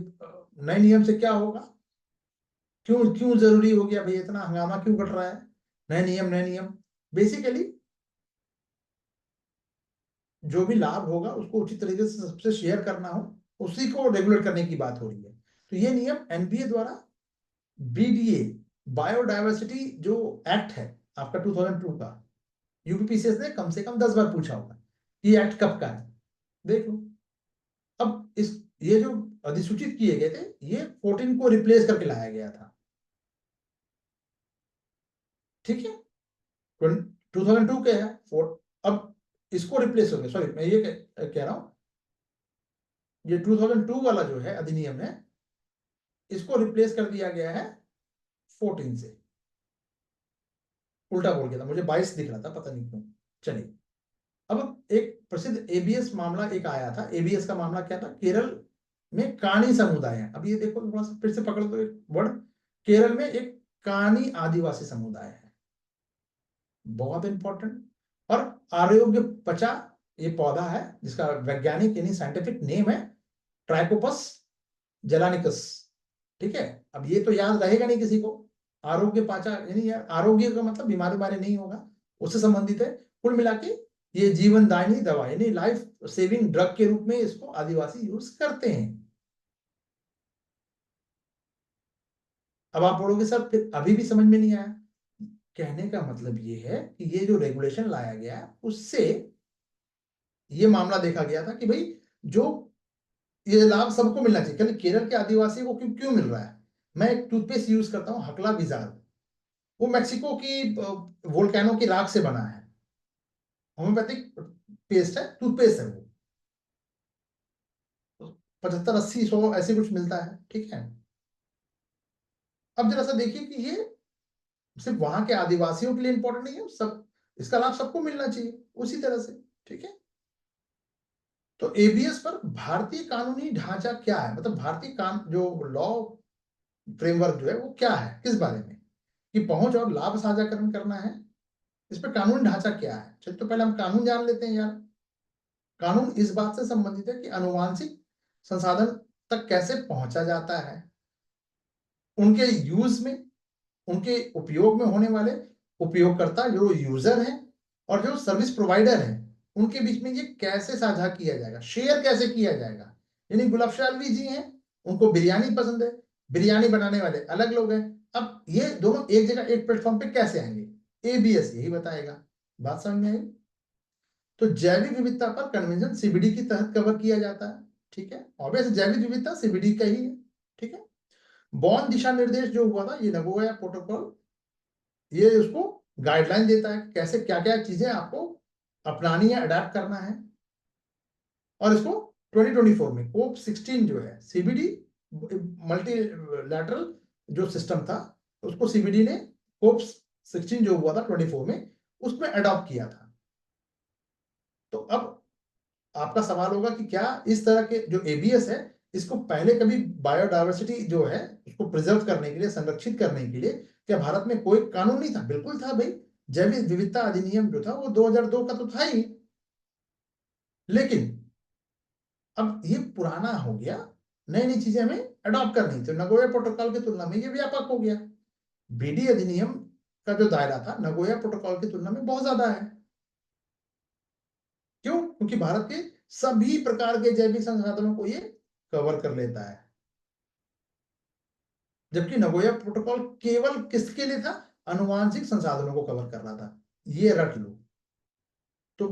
नए नियम से क्या होगा, क्यों क्यों जरूरी हो गया भाई, इतना हंगामा क्यों कट रहा है, नए नियम नए नियम। बेसिकली जो भी लाभ होगा उसको उचित तरीके से सबसे शेयर करना हो, उसी को रेगुलेट करने की बात हो रही है। तो ये नियम एनबीए द्वारा बीडीए बायोडायवर्सिटी जो एक्ट है आपका 2002 का, यूपीपीसीएस ने कम से कम 10 बार पूछा होगा ये एक्ट कब का है, देख लो। अब ये जो अधिसूचित किए गए थे ये 14 को रिप्लेस करके लाया गया था, ठीक है। 2002 के है अब इसको रिप्लेस हो गया, सॉरी मैं ये कह रहा हूं, ये 2002 वाला जो है अधिनियम है इसको रिप्लेस कर दिया गया है 14 से। उल्टा बोल गया था, मुझे 22 दिख रहा था, पता नहीं क्यों। चलिए, अब एक प्रसिद्ध एबीएस मामला एक आया था। एबीएस का मामला क्या था, केरल में कानी समुदाय है। अब ये देखो थोड़ा सा फिर से पकड़ दो एक वर्ड, केरल में एक कानी आदिवासी समुदाय है, बहुत इंपॉर्टेंट। और आरोग्य पचा ये पौधा है जिसका वैज्ञानिक यानी साइंटिफिक नेम है ट्राइकोपस जेलानिकस, ठीक है। अब ये तो याद रहेगा नहीं किसी को, आरोग्य पाचा यानी आरोग्य का मतलब बीमारी बीमारी नहीं होगा, उससे संबंधित है। कुल मिला के ये जीवनदायिनी दवा यानी लाइफ सेविंग ड्रग के रूप में इसको आदिवासी यूज करते हैं। अब आप बोलोगे सर फिर अभी भी समझ में नहीं आया, कहने का मतलब ये है कि ये जो रेगुलेशन लाया गया उससे ये मामला देखा गया था कि भाई जो ये लाभ सबको मिलना चाहिए, केवल केरल के आदिवासी को क्यों क्यों मिल रहा है। मैं एक टूथपेस्ट यूज करता हूं हकला बिजार, वो मैक्सिको की वोल्केनो की राख से बना है, होम्योपैथिक पेस्ट है, टूथपेस्ट है वो, 75 80 100 ऐसे कुछ मिलता है, ठीक है। अब जरा सा देखिए कि ये सिर्फ वहां के आदिवासियों के लिए इंपॉर्टेंट नहीं है, सब इसका लाभ सबको मिलना चाहिए उसी तरह से, ठीक है। तो एबीएस पर भारतीय कानूनी ढांचा क्या है, मतलब भारतीय जो लॉ फ्रेमवर्क जो है वो क्या है, किस बारे में, कि पहुंच और लाभ साझाकरण करना है, इस पर कानूनी ढांचा क्या है। चलिए तो पहले हम कानून जान लेते हैं यार। कानून इस बात से संबंधित है कि अनुवांशिक संसाधन तक कैसे पहुंचा जाता है, उनके यूज में, उनके उपयोग में होने वाले उपयोगकर्ता जो यूजर हैं और जो सर्विस प्रोवाइडर हैं उनके बीच में ये कैसे साझा किया जाएगा, शेयर कैसे किया जाएगा। यानी गुलाब शालवी जी हैं, उनको बिरयानी पसंद है, बिरयानी बनाने वाले अलग लोग हैं, अब ये दोनों एक जगह एक प्लेटफॉर्म पे कैसे आएंगे, एबीएस यही बताएगा। बात समझ में आई। तो जैविक विविधता पर कन्वेंशन सीबीडी के तहत कवर किया जाता है, ठीक है। ऑब्वियस जैविक विविधता सीबीडी का ही है, ठीक है। बॉन दिशा निर्देश जो हुआ था ये नगोया प्रोटोकॉल, ये उसको गाइडलाइन देता है कैसे क्या क्या चीजें आपको अपनानी है, अडेप्ट करना है। और इसको 2024 में कोप 16 जो है सीबीडी मल्टीलैटरल जो सिस्टम था उसको सीबीडी ने कोप 16 जो हुआ था 24 में उसमें अडॉप्ट किया था। तो अब आपका सवाल होगा कि क्या इस तरह के जो एबीएस है इसको पहले कभी बायोडायवर्सिटी जो है उसको प्रिजर्व करने के लिए, संरक्षित करने के लिए क्या भारत में कोई कानून नहीं था? बिल्कुल था भाई, जैविक विविधता अधिनियम जो था वो 2002 का तो था ही, लेकिन अब ये पुराना हो गया, नई नई चीजें हमें अडॉप्ट करनी थी। नगोया प्रोटोकॉल की तुलना में ये व्यापक हो गया। बीडी अधिनियम का जो दायरा था नगोया प्रोटोकॉल की तुलना में बहुत ज्यादा है। क्यों? क्योंकि भारत के सभी प्रकार के जैविक संसाधनों को ये कवर कर लेता है, जबकि नगोया प्रोटोकॉल केवल किसके लिए था, अनुवांशिक संसाधनों को कवर कर रहा था। ये रट लो। तो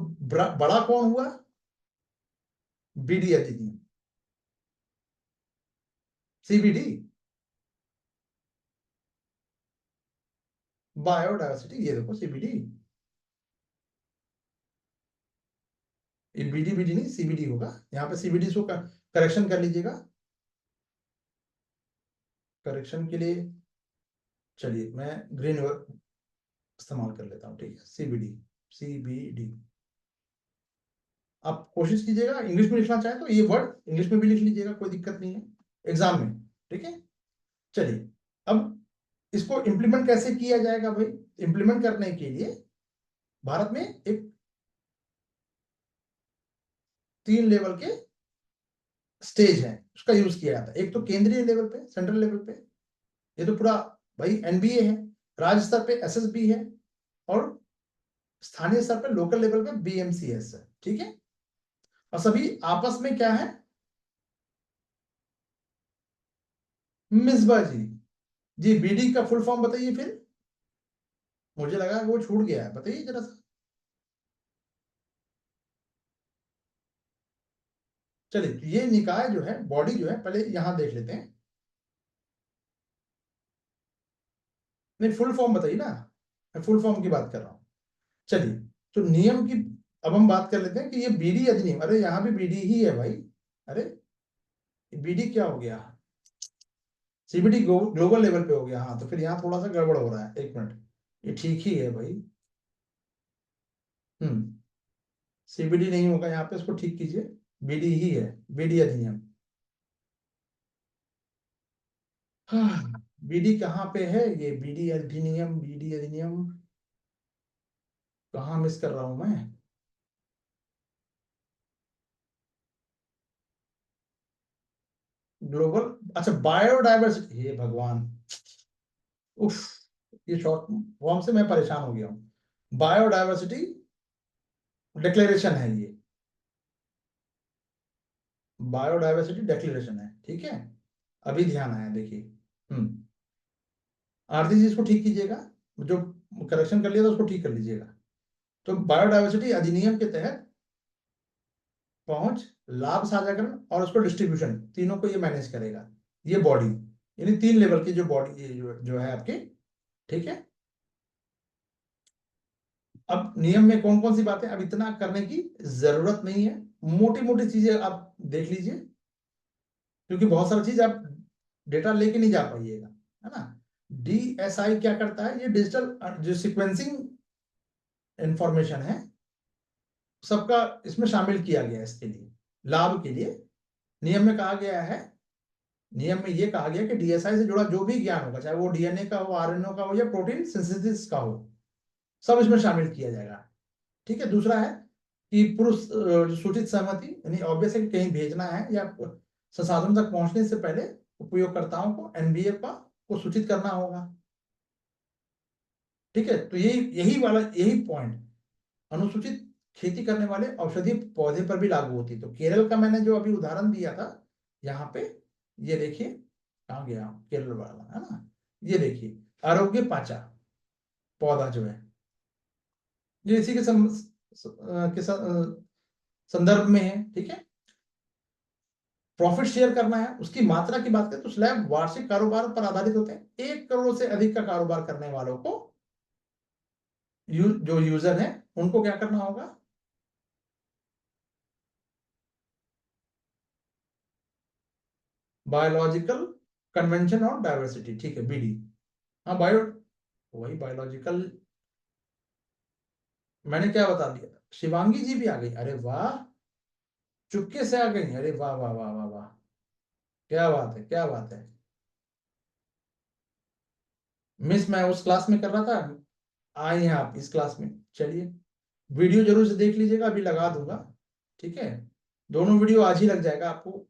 बड़ा कौन हुआ, बीडी अधिनियम, सीबीडी बायोडायवर्सिटी, ये देखो सीबीडी, ये बीडी बीडी नहीं सीबीडी होगा, यहाँ पे सीबीडी को करेक्शन कर लीजिएगा, करेक्शन के लिए चलिए मैं ग्रीन इस्तेमाल कर लेता हूँ, ठीक है। सीबीडी, सीबीडी आप कोशिश कीजिएगा इंग्लिश में लिखना चाहे तो ये वर्ड इंग्लिश में भी लिख लीजिएगा, कोई दिक्कत नहीं है एग्जाम में, ठीक है। चलिए, अब इसको इंप्लीमेंट कैसे किया जाएगा भाई, इंप्लीमेंट करने के लिए भारत में एक 3 लेवल के स्टेज है उसका यूज किया जाता है। एक तो केंद्रीय लेवल पे, सेंट्रल लेवल पे, ये तो पूरा भाई एनबीए है। राज्य स्तर पे एसएसबी है और स्थानीय स्तर पे लोकल लेवल पे बीएमसीएस है, ठीक है। और सभी आपस में क्या है? मिसबा जी। जी बीडी का फुल फॉर्म बताइए फिर, मुझे लगा वो छूट गया है, बताइए जरा सा। चलिए तो ये निकाय जो है, बॉडी जो है, पहले यहां देख लेते हैं। नहीं फुल फॉर्म बताइए ना, मैं फुल फॉर्म की बात कर रहा हूँ। चलिए, तो नियम की अब हम बात कर लेते हैं कि ये बीडी अधिनियम, अरे यहाँ भी बीडी ही है भाई। अरे बीडी क्या हो गया? सीबीडी ग्लोबल लेवल पे हो गया। हाँ तो फिर यहाँ थोड़ा सा गड़बड़ हो रहा है, एक मिनट, ये ठीक ही है भाई। हम्म, सीबीडी नहीं होगा यहाँ पे, इसको ठीक कीजिए, बीडी ही है, बीडी अधिनियम। हाँ, बीडी कहाँ पे है? ये बीडी अधिनियम, बीडी अधिनियम कहाँ मिस कर रहा हूं मैं? ग्लोबल, अच्छा बायोडायवर्सिटी, हे भगवान, उफ, ये शॉर्ट फॉर्म से मैं परेशान हो गया हूँ। बायोडायवर्सिटी डिक्लेरेशन है ये, बायोडायवर्सिटी डिक्लेरेशन है, ठीक है। अभी ध्यान आया, देखिए। हम्म, आरती जी इसको ठीक कीजिएगा, जो करेक्शन कर लिया था उसको ठीक कर लीजिएगा। तो बायोडायवर्सिटी अधिनियम के तहत पहुंच, लाभ साझाकरण और उसको डिस्ट्रीब्यूशन, तीनों को ये मैनेज करेगा, ये बॉडी, यानी 3 लेवल की जो बॉडी, ये जो है आपकी, ठीक है। अब नियम में कौन कौन सी बातें, अब इतना करने की जरूरत नहीं है, मोटी मोटी चीजें आप देख लीजिए, क्योंकि बहुत सारी चीज आप डेटा लेके नहीं जा पाइएगा, है ना। डीएसआई क्या करता है? ये डिजिटल जो सीक्वेंसिंग इंफॉर्मेशन है, सबका इसमें शामिल किया गया है, इसके लिए, लाभ के लिए। नियम में कहा गया है, नियम में ये कहा गया कि डीएसआई से जुड़ा जो भी ज्ञान होगा, चाहे वो डीएनए का हो, आरएनए का हो, या प्रोटीन सिंथेसिस का हो, सब इसमें शामिल किया जाएगा, ठीक है। दूसरा है कि पूर्व सूचित सहमति, यानी ऑब्वियस है कि कहीं भेजना है या संसाधनों तक पहुंचने से पहले उपयोगकर्ताओं को एनबीए को सूचित करना होगा, ठीक है। तो यही पॉइंट अनुसूचित खेती करने वाले औषधीय पौधे पर भी लागू होती है। तो केरल का मैंने जो अभी उदाहरण दिया था यहाँ पे, ये देखिए, कहाँ गया केरल वाला, है ना, ये देखिए, आरोग्य पाचा पौधा जो है, ये इसी के संदर्भ में है, ठीक है। प्रॉफिट शेयर करना है, उसकी मात्रा की बात करें तो स्लैब वार्षिक कारोबार पर आधारित होते हैं, 1 करोड़ से अधिक का कारोबार करने वालों को, जो यूजर है, उनको क्या करना होगा? बायोलॉजिकल कन्वेंशन ऑन डाइवर्सिटी, ठीक है, बीडी। हाँ बायो, वही बायोलॉजिकल, मैंने क्या बता दिया? शिवांगी जी भी आ गई, अरे वाह, चुपके से आ गई, अरे वाह वाह वाह वाह वाह, क्या बात है, क्या बात है। मिस मैं उस क्लास में कर रहा था, आए हैं आप इस क्लास में, चलिए, वीडियो जरूर से देख लीजिएगा, अभी लगा दूंगा, ठीक है। दोनों वीडियो आज ही लग जाएगा आपको,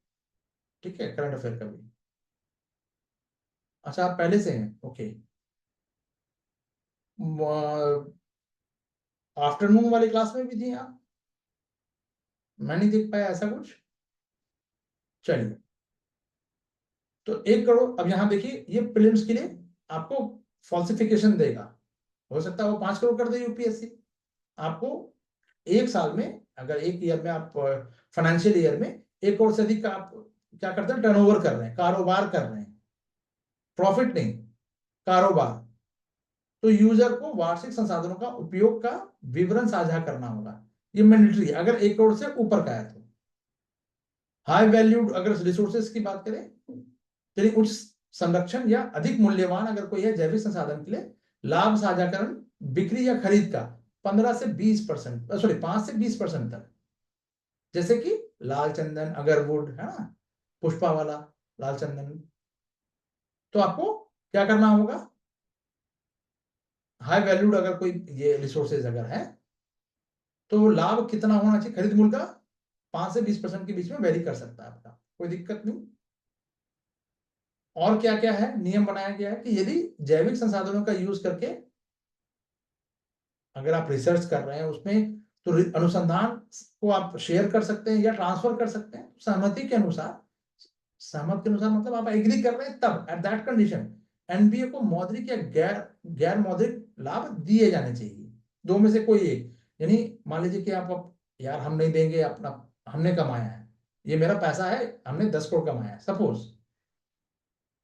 ठीक है, करंट अफेयर का भी। अच्छा आप पहले से हैं, ओके। आफ्टरनून वाली क्लास में भी थी आप? मैं नहीं देख पाया ऐसा कुछ, चलिए। तो 1 करोड़, अब यहां देखिए, ये प्रीलिम्स के लिए आपको फॉल्सिफिकेशन देगा, हो सकता है वो 5 करोड़ कर दे यूपीएससी आपको। एक साल में, अगर एक ईयर में आप, फाइनेंशियल ईयर में 1 करोड़ से अधिक का आप क्या करते हैं, टर्नओवर कर रहे हैं, कारोबार कर रहे हैं, प्रॉफिट नहीं, कारोबार। तो यूजर को वार्षिक संसाधनों का उपयोग का विवरण साझा करना होगा, ये मैंडेटरी है अगर 1 करोड़ से ऊपर का है तो। हाई वैल्यूड अगर रिसोर्सेज की बात करें, चलिए, उच्च संरक्षण या अधिक मूल्यवान अगर कोई है जैविक संसाधन के लिए, लाभ साझाकरण बिक्री या खरीद का 15 से 20%, सॉरी 5 से 20% तक, जैसे कि लाल चंदन, अगरवुड, है ना, पुष्पा वाला लाल चंदन। तो आपको क्या करना होगा? हाई वैल्यूड अगर कोई ये रिसोर्सेज अगर है, तो लाभ कितना होना चाहिए? खरीद मूल्य का 5 से 20% के बीच में वेरी कर सकता है आपका, कोई दिक्कत नहीं। और क्या क्या है, नियम बनाया गया है कि यदि जैविक संसाधनों का यूज करके अगर आप रिसर्च कर रहे हैं, उसमें तो अनुसंधान को आप शेयर कर सकते हैं या ट्रांसफर कर सकते हैं सहमति के अनुसार। सहमति के अनुसार मतलब आप एग्री कर रहे हैं, तब एट दैट कंडीशन एनबीए को मौद्रिक या गैर मौद्रिक लाभ दिए जाने चाहिए, दो में से कोई एक। यानी मान लीजिए कि आप यार हम नहीं देंगे, अपना हमने कमाया है, ये मेरा पैसा है, हमने 10 करोड़ कमाया है सपोज।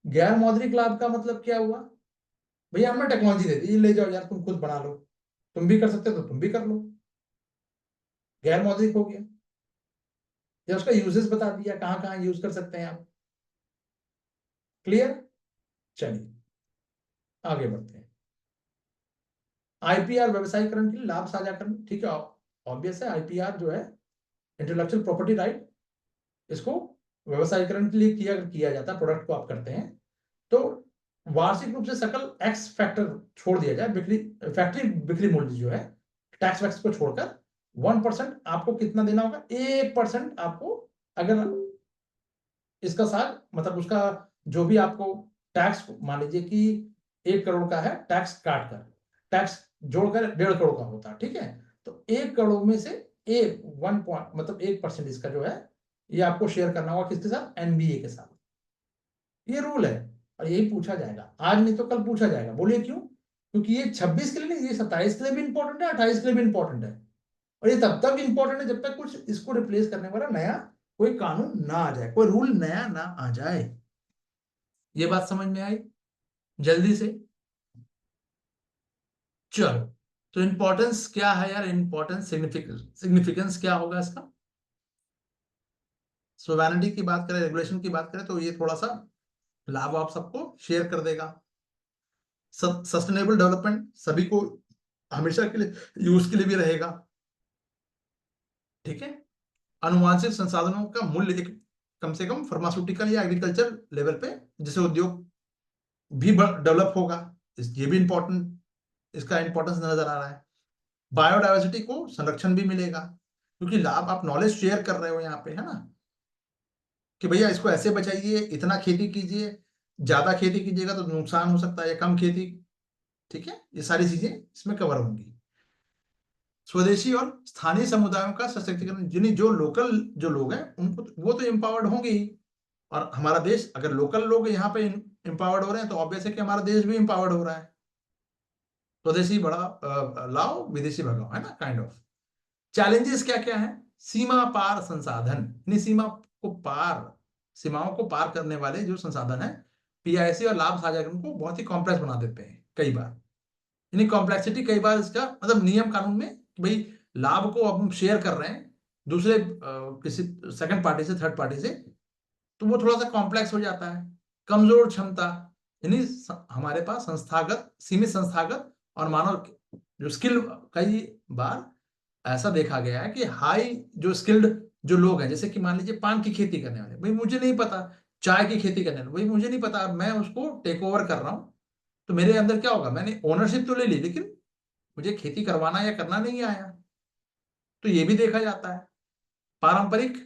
गैर मौद्रिक लाभ का मतलब क्या हुआ, भैया हमने टेक्नोलॉजी दे दी, ले जाओ यार तुम खुद बना लो, तुम भी कर सकते हो तो तुम भी कर लो, गैर मौद्रिक हो गया। या उसका यूजेस बता दिया, कहां कहां यूज कर सकते हैं आप। क्लियर? चलिए आगे बढ़ते हैं। आईपीआर व्यवसायीकरण के लिए लाभ साझाकरण, ठीक है, ऑब्वियस है। आईपीआर जो है इंटेलेक्चुअल प्रॉपर्टी राइट, इसको व्यवसायीकरण के लिए किया जाता है, प्रोडक्ट को आप करते हैं तो वार्षिक रूप से सकल एक्स फैक्टर छोड़ दिया जाए, फैक्ट्री बिक्री मूल्य जो है टैक्स वैक्स को छोड़कर 1% आपको कितना देना होगा, 1% आपको, अगर इसका साथ मतलब उसका जो भी आपको टैक्स, मान लीजिए कि 1 करोड़ का है, टैक्स काट कर टैक्स जोड़कर 1.5 करोड़ का होता है, ठीक है, तो 1 करोड़ में से एक 1 मतलब 1% इसका जो है ये आपको शेयर करना होगा, किसके साथ, एनबीए के साथ। ये रूल है और यही पूछा जाएगा, आज नहीं तो कल पूछा जाएगा। बोलिए क्यों? क्योंकि ये 26 के लिए नहीं, ये 27 के लिए भी इंपॉर्टेंट है, 28 के लिए भी इंपॉर्टेंट है, और ये तब तक इंपॉर्टेंट है जब तक कुछ इसको रिप्लेस करने वाला नया कोई कानून ना आ जाए, कोई रूल नया ना आ जाए। ये बात समझ में आई जल्दी से? चलो, तो इंपॉर्टेंस क्या है यार, इंपॉर्टेंस सिग्निफिकेंस क्या होगा इसका? सोवरेनिटी की बात करें, रेगुलेशन की बात करें, तो ये थोड़ा सा लाभ आप सबको शेयर कर देगा। सस्टेनेबल डेवलपमेंट सभी को हमेशा के लिए यूज के लिए भी रहेगा, ठीक है। अनुवांशिक संसाधनों का मूल्य एक कम से कम फार्मास्यूटिकल या एग्रीकल्चर लेवल पे, जिससे उद्योग भी डेवलप होगा, ये भी इंपॉर्टेंट, इसका इंपॉर्टेंस नजर आ रहा है। बायोडायवर्सिटी को संरक्षण भी मिलेगा, क्योंकि लाभ आप नॉलेज शेयर कर रहे हो यहाँ पे, है ना, कि भैया इसको ऐसे बचाइए, इतना खेती कीजिए, ज्यादा खेती कीजिएगा तो नुकसान हो सकता है, या कम खेती, ठीक है, ये सारी चीजें इसमें कवर होंगी। स्वदेशी और स्थानीय समुदायों का सशक्तिकरण, जिन्हें जो लोग हैं उनको वो तो एम्पावर्ड होंगे ही, और हमारा देश, अगर लोकल लोग यहाँ पे एम्पावर्ड हो रहे हैं तो ऑब्वियस है कि हमारा देश भी एम्पावर्ड हो रहा है। स्वदेशी बड़ा लाओ, विदेशी भगाओ, है ना, काइंड ऑफ। चैलेंजेस क्या क्या है? सीमा पार संसाधन, यानी सीमाओं को पार करने वाले जो संसाधन है, पीआईसी और लाभ साझाकरण को बहुत ही कॉम्प्लेक्स बना देते हैं कई बार। यानी कॉम्प्लेक्सिटी कई बार इसका मतलब नियम कानून में कि भाई लाभ को अब हम शेयर कर रहे हैं दूसरे किसी सेकंड पार्टी से, थर्ड पार्टी से, तो वो थोड़ा सा कॉम्प्लेक्स हो जाता है। कमजोर क्षमता, यानी हमारे पास सीमित संस्थागत और मानव जो स्किल, कई बार ऐसा देखा गया है कि हाई जो स्किल्ड जो लोग हैं, जैसे कि मान लीजिए पान की खेती करने वाले, भाई मुझे नहीं पता, चाय की खेती करने वाले, भाई मुझे नहीं पता, मैं उसको टेक ओवर कर रहा हूं, तो मेरे अंदर क्या होगा, मैंने ओनरशिप तो ले ली लेकिन मुझे खेती करवाना या करना नहीं आया, तो ये भी देखा जाता है। पारंपरिक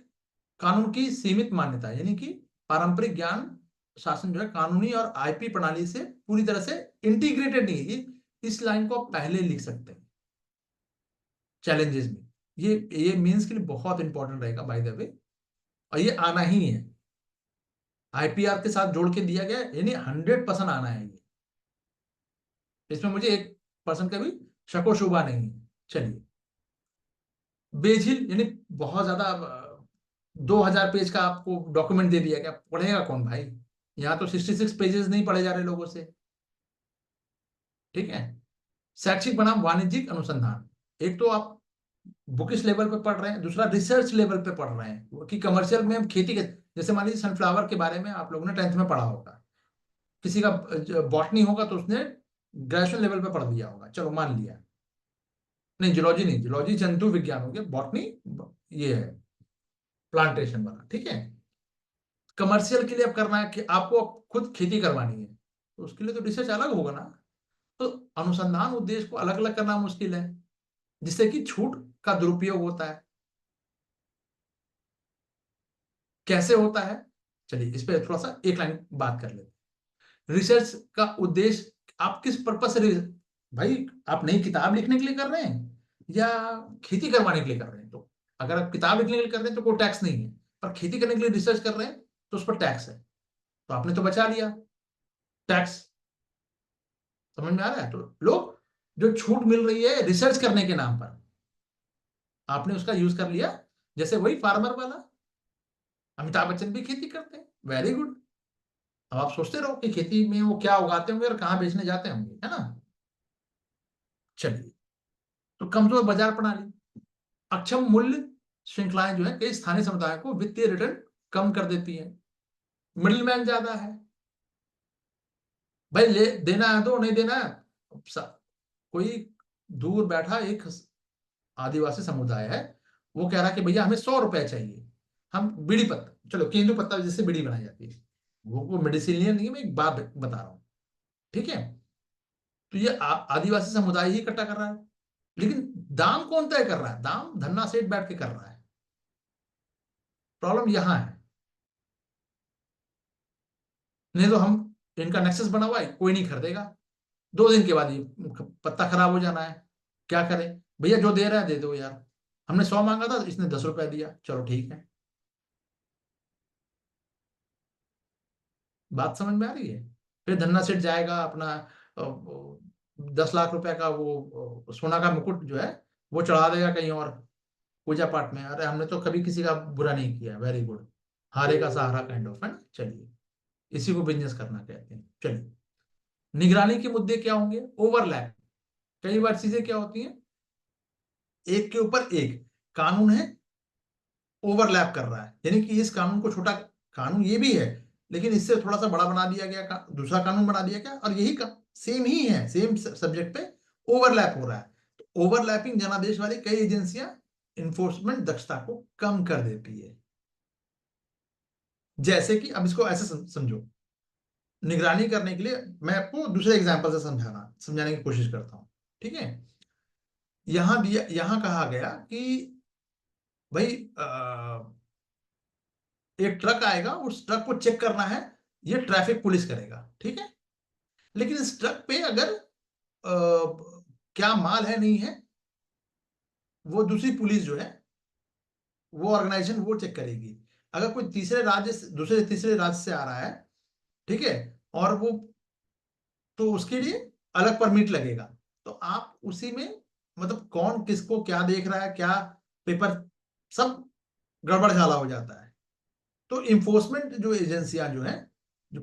कानून की सीमित मान्यता, यानी कि पारंपरिक ज्ञान शासन जो है कानूनी और आईपी प्रणाली से पूरी तरह से इंटीग्रेटेड नहीं है, इस लाइन को आप पहले लिख सकते हैं चैलेंजेस में। ये मींस के लिए बहुत इंपॉर्टेंट रहेगा बाय द वे, और ये आना ही है, आईपीआर के साथ जोड़ के दिया गया, यानी 100% आना है ये, इसमें मुझे 1% का भी शको शुबा नहीं है। चलिए, बेझिल, यानी बहुत ज्यादा 2000 पेज का आपको डॉक्यूमेंट दे दिया गया, पढ़ेगा कौन भाई? यहाँ तो 66 पेजेस नहीं पढ़े जा रहे लोगों से, ठीक है। शैक्षिक बनाम वाणिज्यिक अनुसंधान, एक तो आप बुकिश लेवल पे पढ़ रहे हैं, दूसरा रिसर्च लेवल पे पढ़ रहे हैं कि कमर्शियल में हम खेती के, जैसे मान लीजिए सनफ्लावर के बारे में आप लोगों ने 10th में पढ़ा होगा, किसी का बॉटनी होगा तो उसने ग्रेजुएशन लेवल पे पढ़ दिया होगा, चलो मान लिया, नहीं जूलॉजी नहीं, जूलॉजी जंतु विज्ञान हो गया, बॉटनी ये है प्लांटेशन वाला, ठीक है। कमर्शियल के लिए अब करना है कि आपको खुद खेती करवानी है, तो उसके लिए तो रिसर्च अलग होगा ना, तो अनुसंधान उद्देश्य को अलग अलग करना मुश्किल है, जिससे कि छूट का दुरुपयोग होता है। कैसे होता है, चलिए इस पे थोड़ा सा एक लाइन बात कर लेते हैं। रिसर्च का उद्देश्य, आप किस पर्पस से भाई आप नई किताब लिखने के लिए कर रहे हैं, या खेती करवाने के लिए कर रहे हैं, तो अगर आप किताब लिखने के लिए कर रहे हैं तो कोई टैक्स नहीं है, पर खेती करने के लिए रिसर्च कर रहे हैं तो उस पर टैक्स है, तो आपने तो बचा लिया टैक्स। समझ में आ रहा है? तो लोग, जो छूट मिल रही है रिसर्च करने के नाम पर, आपने उसका यूज कर लिया। जैसे वही फार्मर वाला, अमिताभ बच्चन भी खेती करते हैं, वेरी गुड। अब आप सोचते रहो कि खेती में वो क्या उगाते होंगे और कहाँ बेचने जाते होंगे, है ना। चलिए, तो कमजोर बाजार प्रणाली, अक्षम मूल्य श्रृंखलाएं जो है कई स्थानीय समुदायों को वित्तीय रिटर्न कम कर देती है। मिडिलमैन ज्यादा है, भाई ले देना है दो, नहीं देना है। कोई दूर बैठा एक आदिवासी समुदाय है, वो कह रहा है कि भैया हमें 100 रुपए चाहिए, हम बीड़ी पत्ता, चलो केंदू पत्ता जिससे बीड़ी बनाई जाती है, वो मेडिसिनियल नहीं है, मैं एक बात बता रहा हूँ, ठीक है। तो ये आदिवासी समुदाय ही इकट्ठा कर रहा है, लेकिन दाम कौन तय कर रहा है? दाम धन्ना सेठ बैठ के कर रहा है। प्रॉब्लम यहां है। नहीं तो हम, इनका नेक्सस बना हुआ है, कोई नहीं खरीदेगा, 2 दिन के बाद ये पत्ता खराब हो जाना है, क्या करें? भैया जो दे रहा है दे दो यार, हमने 100 मांगा था, इसने 10 रुपए दिया, चलो ठीक है। बात समझ में आ रही है? फिर धन्ना सेठ जाएगा अपना 10 लाख रुपए का वो सोना का मुकुट जो है वो चढ़ा देगा कहीं और पूजा पाठ में। अरे हमने तो कभी किसी का बुरा नहीं किया, वेरी गुड, हारे का सहारा काइंड ऑफ है। चलिए, इसी को बिजनेस करना कहते हैं। चलिए, निगरानी के मुद्दे क्या होंगे? ओवरलैप, कई बार चीजें क्या होती हैं, एक के ऊपर एक कानून है, ओवरलैप कर रहा है, यानी कि इस कानून को छोटा, कानून ये भी है लेकिन इससे थोड़ा सा बड़ा बना दिया गया, दूसरा कानून बना दिया गया, और यही सेम ही है, सेम सब्जेक्ट पे ओवरलैप हो रहा है। तो ओवरलैपिंग जनादेश वाली कई एजेंसियां इन्फोर्समेंट दक्षता को कम कर देती है। जैसे कि अब इसको ऐसे समझो, निगरानी करने के लिए मैं आपको दूसरे एग्जांपल से समझाने की कोशिश करता हूं, ठीक है। यहां कहा गया कि भाई एक ट्रक आएगा, उस ट्रक को चेक करना है, ये ट्रैफिक पुलिस करेगा, ठीक है। लेकिन इस ट्रक पे अगर क्या माल है नहीं है, वो दूसरी पुलिस जो है, वो ऑर्गेनाइजेशन वो चेक करेगी। अगर कोई तीसरे राज्य से, दूसरे तीसरे राज्य से आ रहा है, ठीक है, और वो, तो उसके लिए अलग परमिट लगेगा। तो आप उसी में, मतलब कौन किसको क्या देख रहा है, क्या पेपर, सब गड़बड़झाला हो जाता है। तो इन्फोर्समेंट जो एजेंसियां जो है, जो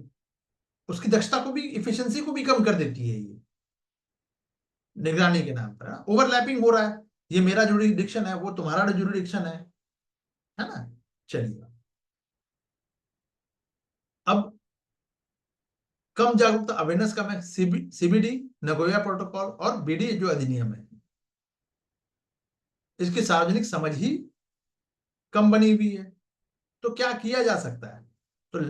उसकी दक्षता को भी, इफिशियंसी को भी कम कर देती है ये निगरानी के नाम पर। ओवरलैपिंग हो रहा है, ये मेरा जुरिडिक्शन है, वो तुम्हारा जुरिडिक्शन है ना। चलिए, अब कम जागरूकता, अवेयरनेस कम है, सीबीडी, नगोया प्रोटोकॉल और बीडी जो अधिनियम है, इसकी सार्वजनिक समझ ही कम बनी हुई है। तो क्या किया जा सकता है? तो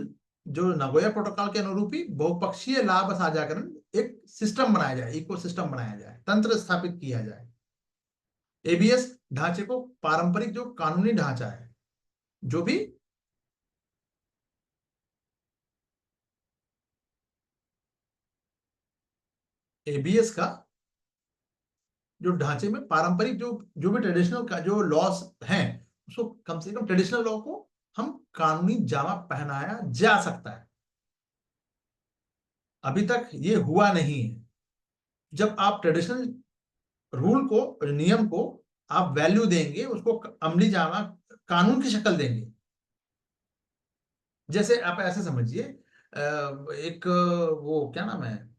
जो नगोया प्रोटोकॉल के अनुरूप ही बहुपक्षीय लाभ साझाकरण एक सिस्टम बनाया जाए, इको सिस्टम बनाया जाए, तंत्र स्थापित किया जाए। एबीएस ढांचे को पारंपरिक जो कानूनी ढांचा है, जो भी एबीएस का जो ढांचे में पारंपरिक जो जो भी ट्रेडिशनल का जो लॉस हैं, उसको कम से कम ट्रेडिशनल लॉ को हम कानूनी जामा पहनाया जा सकता है। अभी तक ये हुआ नहीं है। जब आप ट्रेडिशनल रूल को, नियम को आप वैल्यू देंगे, उसको अमली जामा, कानून की शक्ल देंगे। जैसे आप ऐसे समझिए, एक वो क्या नाम है,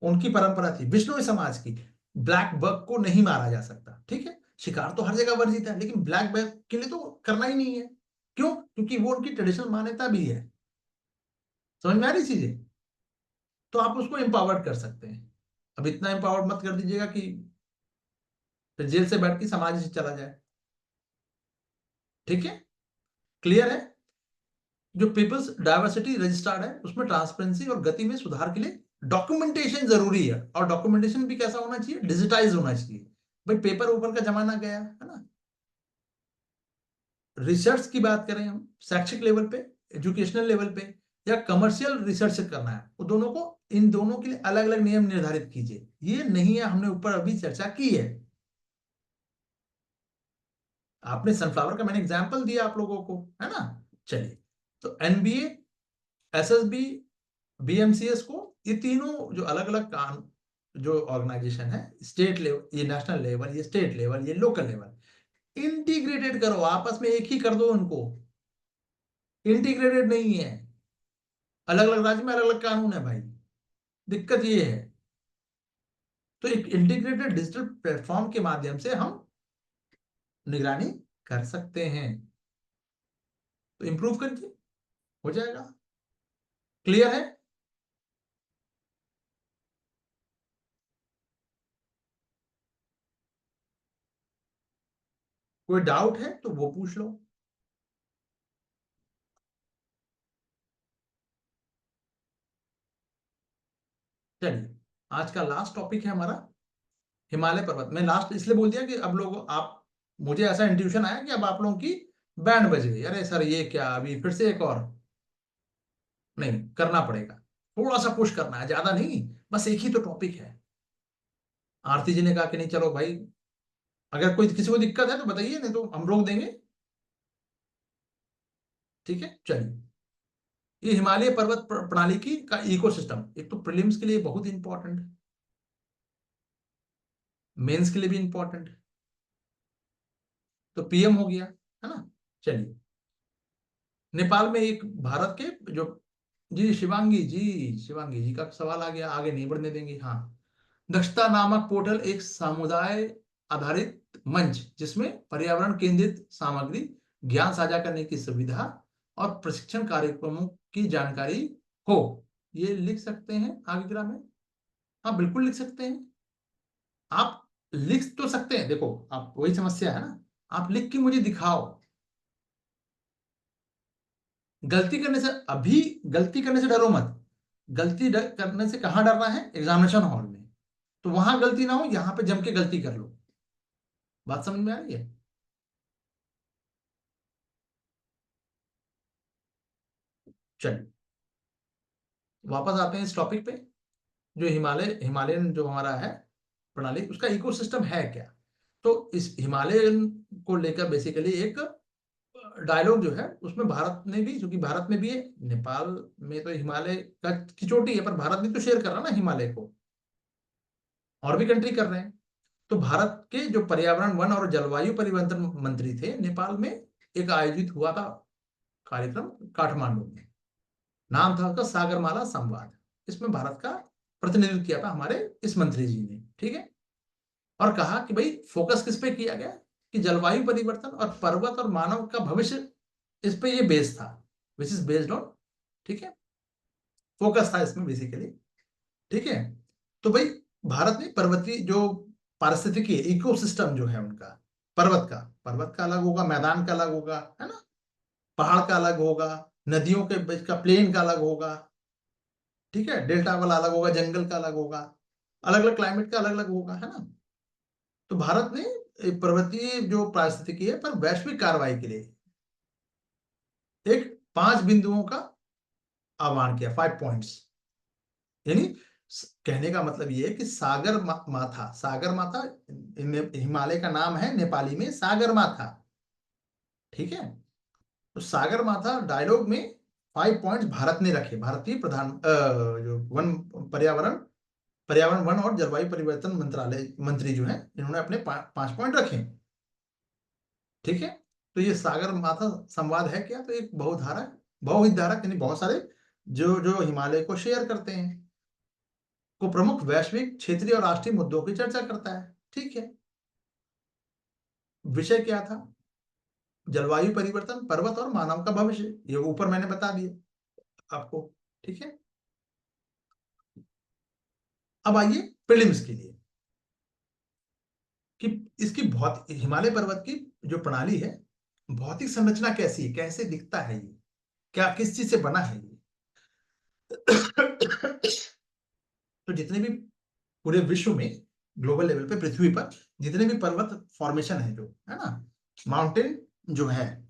उनकी परंपरा थी विष्णु समाज की, ब्लैक बग को नहीं मारा जा सकता, ठीक है। शिकार तो हर जगह वर्जित है, लेकिन ब्लैक बग के लिए तो करना ही नहीं है। क्यों? क्योंकि वो उनकी ट्रेडिशनल मान्यता भी है। समझ में आ रही चीजें? तो आप उसको एम्पावर्ड कर सकते हैं। अब इतना एम्पावर्ड मत कर दीजिएगा कि फिर जेल से बैठ के समाज से चला जाए। ठीक है, क्लियर है? जो पीपल्स डाइवर्सिटी रजिस्टर्ड है, उसमें ट्रांसपेरेंसी और गति में सुधार के लिए डॉक्यूमेंटेशन जरूरी है, और डॉक्यूमेंटेशन भी कैसा होना चाहिए? डिजिटाइज होना चाहिए। भाई पेपर ऊपर का जमाना गया है ना। रिसर्च की बात करें हम, शैक्षिक लेवल पे, एजुकेशनल लेवल पे, या कमर्शियल रिसर्च करना है, वो दोनों को, इन दोनों के लिए अलग अलग नियम निर्धारित कीजिए। ये नहीं है, हमने ऊपर अभी चर्चा की है। आपने सनफ्लावर का मैंने एग्जाम्पल दिया आप लोगों को, है ना। चलिए, तो एनबीए, एसएसबी, बीएमसीएस को, ये तीनों जो अलग अलग काम जो ऑर्गेनाइजेशन है, स्टेट लेवल, ये नेशनल लेवल, ये स्टेट लेवल, ये लोकल लेवल, इंटीग्रेटेड करो, आपस में एक ही कर दो उनको। इंटीग्रेटेड नहीं है, अलग अलग राज्य में अलग अलग कानून है भाई, दिक्कत ये है। तो एक इंटीग्रेटेड डिजिटल प्लेटफॉर्म के माध्यम से हम निगरानी कर सकते हैं, तो इंप्रूव करिए, हो जाएगा। क्लियर है? कोई डाउट है तो वो पूछ लो। चलिए, आज का लास्ट टॉपिक है हमारा हिमालय पर्वत। मैं लास्ट इसलिए बोल दिया कि अब लोग आप, मुझे ऐसा इंट्यूशन आया कि अब आप लोगों की बैंड बज गई, अरे सर ये क्या, अभी फिर से एक और। नहीं, करना पड़ेगा, थोड़ा सा पुश करना है, ज्यादा नहीं, बस एक ही तो टॉपिक है। आरती जी ने कहा कि नहीं चलो भाई, अगर कोई किसी को दिक्कत है तो बताइए, नहीं तो हम रोक देंगे। ठीक है, चलिए। ये हिमालय पर्वत प्रणाली की का इकोसिस्टम, एक तो प्रीलिम्स के लिए बहुत इंपॉर्टेंट है, मेंस के लिए भी इंपॉर्टेंट है, तो पीएम हो गया, है ना। चलिए, नेपाल में एक भारत के जो, जी शिवांगी जी का सवाल आ गया, आगे नहीं बढ़ने देंगे। हाँ, दक्षता नामक पोर्टल एक समुदाय आधारित मंच जिसमें पर्यावरण केंद्रित सामग्री, ज्ञान साझा करने की सुविधा और प्रशिक्षण कार्यक्रमों की जानकारी हो, ये लिख सकते हैं आगे ग्राम में। हाँ बिल्कुल लिख सकते हैं, आप लिख तो सकते हैं, देखो आप, वही समस्या है ना, आप लिख के मुझे दिखाओ। गलती करने से, अभी गलती करने से डरो मत, करने से कहाँ डरना है, एग्जामिनेशन हॉल में, तो वहां गलती ना हो, यहां पे जम के गलती कर लो। बात समझ में आ रही है? चलिए, वापस आते हैं इस टॉपिक पे, जो हिमालयन जो हमारा है प्रणाली, उसका इकोसिस्टम है क्या। तो इस हिमालयन को लेकर बेसिकली एक डायलॉग जो है, उसमें भारत ने भी, क्योंकि भारत में भी है, नेपाल में तो हिमालय का की चोटी है, पर भारत भी तो शेयर कर रहा है ना हिमालय को, और भी कंट्री कर रहे हैं। तो भारत के जो पर्यावरण, वन और जलवायु परिवर्तन मंत्री थे नेपाल में, एक आयोजित हुआ था कार्यक्रम काठमांडू में, नाम था उसका सागरमाला संवाद। इसमें भारत का प्रतिनिधित्व किया था हमारे इस मंत्री जी ने, ठीक है। और कहा कि भाई फोकस किस पे किया गया, कि जलवायु परिवर्तन और पर्वत और मानव का भविष्य, इस पे ये बेस था, विच इज बेस्ड ऑन, ठीक है, फोकस था इसमें बेसिकली, ठीक है। तो भाई भारत में पर्वतीय जो पारिस्थितिकी इकोसिस्टम जो है उनका, पर्वत का अलग होगा, मैदान का अलग होगा, है ना, पहाड़ का अलग होगा, नदियों के बीच का प्लेन का अलग होगा, ठीक है, डेल्टा वाला अलग होगा, जंगल का अलग होगा, अलग अलग क्लाइमेट का अलग अलग होगा, है ना। तो भारत ने पर्वतीय जो पारिस्थितिकी है पर वैश्विक कार्रवाई के लिए एक 5 बिंदुओं का आह्वान किया, 5 पॉइंट्स। यानी कहने का मतलब ये है कि सागर माथा हिमालय का नाम है, नेपाली में सागर माथा, ठीक है। तो सागर माथा डायलॉग में 5 पॉइंट्स भारत ने रखे, भारतीय जो पर्यावरण वन और जलवायु परिवर्तन मंत्रालय मंत्री जो है, इन्होंने अपने 5 पॉइंट रखे, ठीक है। तो ये सागर माथा संवाद है क्या, तो एक बहुहितधारक यानी बहुत सारे जो जो हिमालय को शेयर करते हैं, को प्रमुख वैश्विक, क्षेत्रीय और राष्ट्रीय मुद्दों की चर्चा करता है, ठीक है। विषय क्या था, जलवायु परिवर्तन, पर्वत और मानव का भविष्य, ये ऊपर मैंने बता दिया आपको, ठीक है। अब आइए प्रीलिम्स के लिए, कि इसकी हिमालय पर्वत की जो प्रणाली है, भौतिक संरचना कैसी है, कैसे दिखता है ये, क्या किस चीज से बना है ये। तो जितने भी पूरे विश्व में, ग्लोबल लेवल पे, पृथ्वी पर जितने भी पर्वत फॉर्मेशन है जो, है ना, माउंटेन जो है,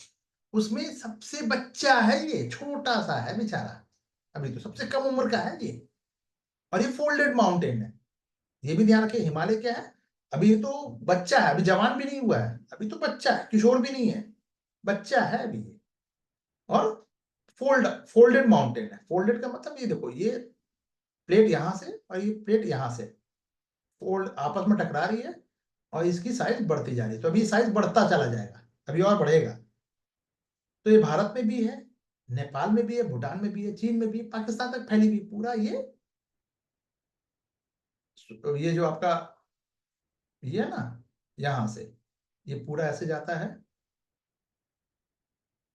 उसमें सबसे बच्चा है ये, छोटा सा है बेचारा, अभी तो सबसे कम उम्र का है ये, और ये फोल्डेड माउंटेन है। ये भी ध्यान रखिए, हिमालय क्या है, अभी तो बच्चा है, अभी जवान भी नहीं हुआ है, अभी तो बच्चा है, किशोर भी नहीं है, बच्चा है अभी ये। और फोल्डेड माउंटेन है। फोल्डेड का मतलब ये देखो, ये प्लेट यहां से और ये प्लेट यहां से फोल्ड आपस में टकरा रही है, और इसकी साइज बढ़ती जा रही है। तो अभी साइज बढ़ता चला जाएगा, अभी और बढ़ेगा। तो ये भारत में भी है, नेपाल में भी है, भूटान में भी है, चीन में भी है, पाकिस्तान तक फैली हुई पूरा ये जो आपका ये है ना, यहां से ये पूरा ऐसे जाता है।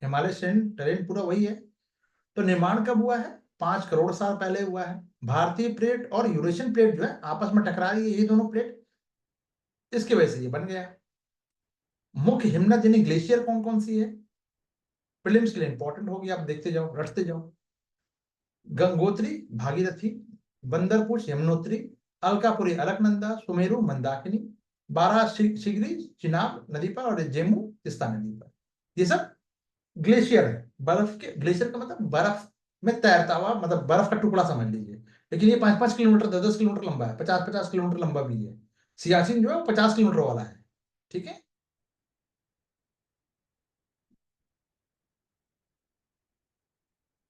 हिमालय टरेन पूरा वही है। तो निर्माण कब हुआ है? 5 करोड़ साल पहले हुआ है। भारतीय प्लेट और यूरेशियन प्लेट जो है आपस में टकरा रही है, ये दोनों प्लेट, इसकी वजह से ये बन गया। मुख्य हिमनद यानी ग्लेशियर कौन कौन सी है? प्रीलिम्स के लिए इंपॉर्टेंट होगी, आप देखते जाओ, रटते जाओ। गंगोत्री, भागीरथी, बंदरपुर यमुनोत्री, अलकापुरी अलकनंदा, सुमेरु मंदाकिनी, बारह शिगरी चिनाब नदी पर, और जेमू तिस्ता नदी पर। ये सब ग्लेशियर है। बर्फ के, ग्लेशियर का मतलब बर्फ में तैरता हुआ, मतलब बर्फ का टुकड़ा समझ लीजिए। लेकिन ये 5-5 किलोमीटर, 10-10 किलोमीटर लंबा है, 50-50 किलोमीटर लंबा भी है। सियाचिन जो है वो 50 किलोमीटर वाला है। ठीक है।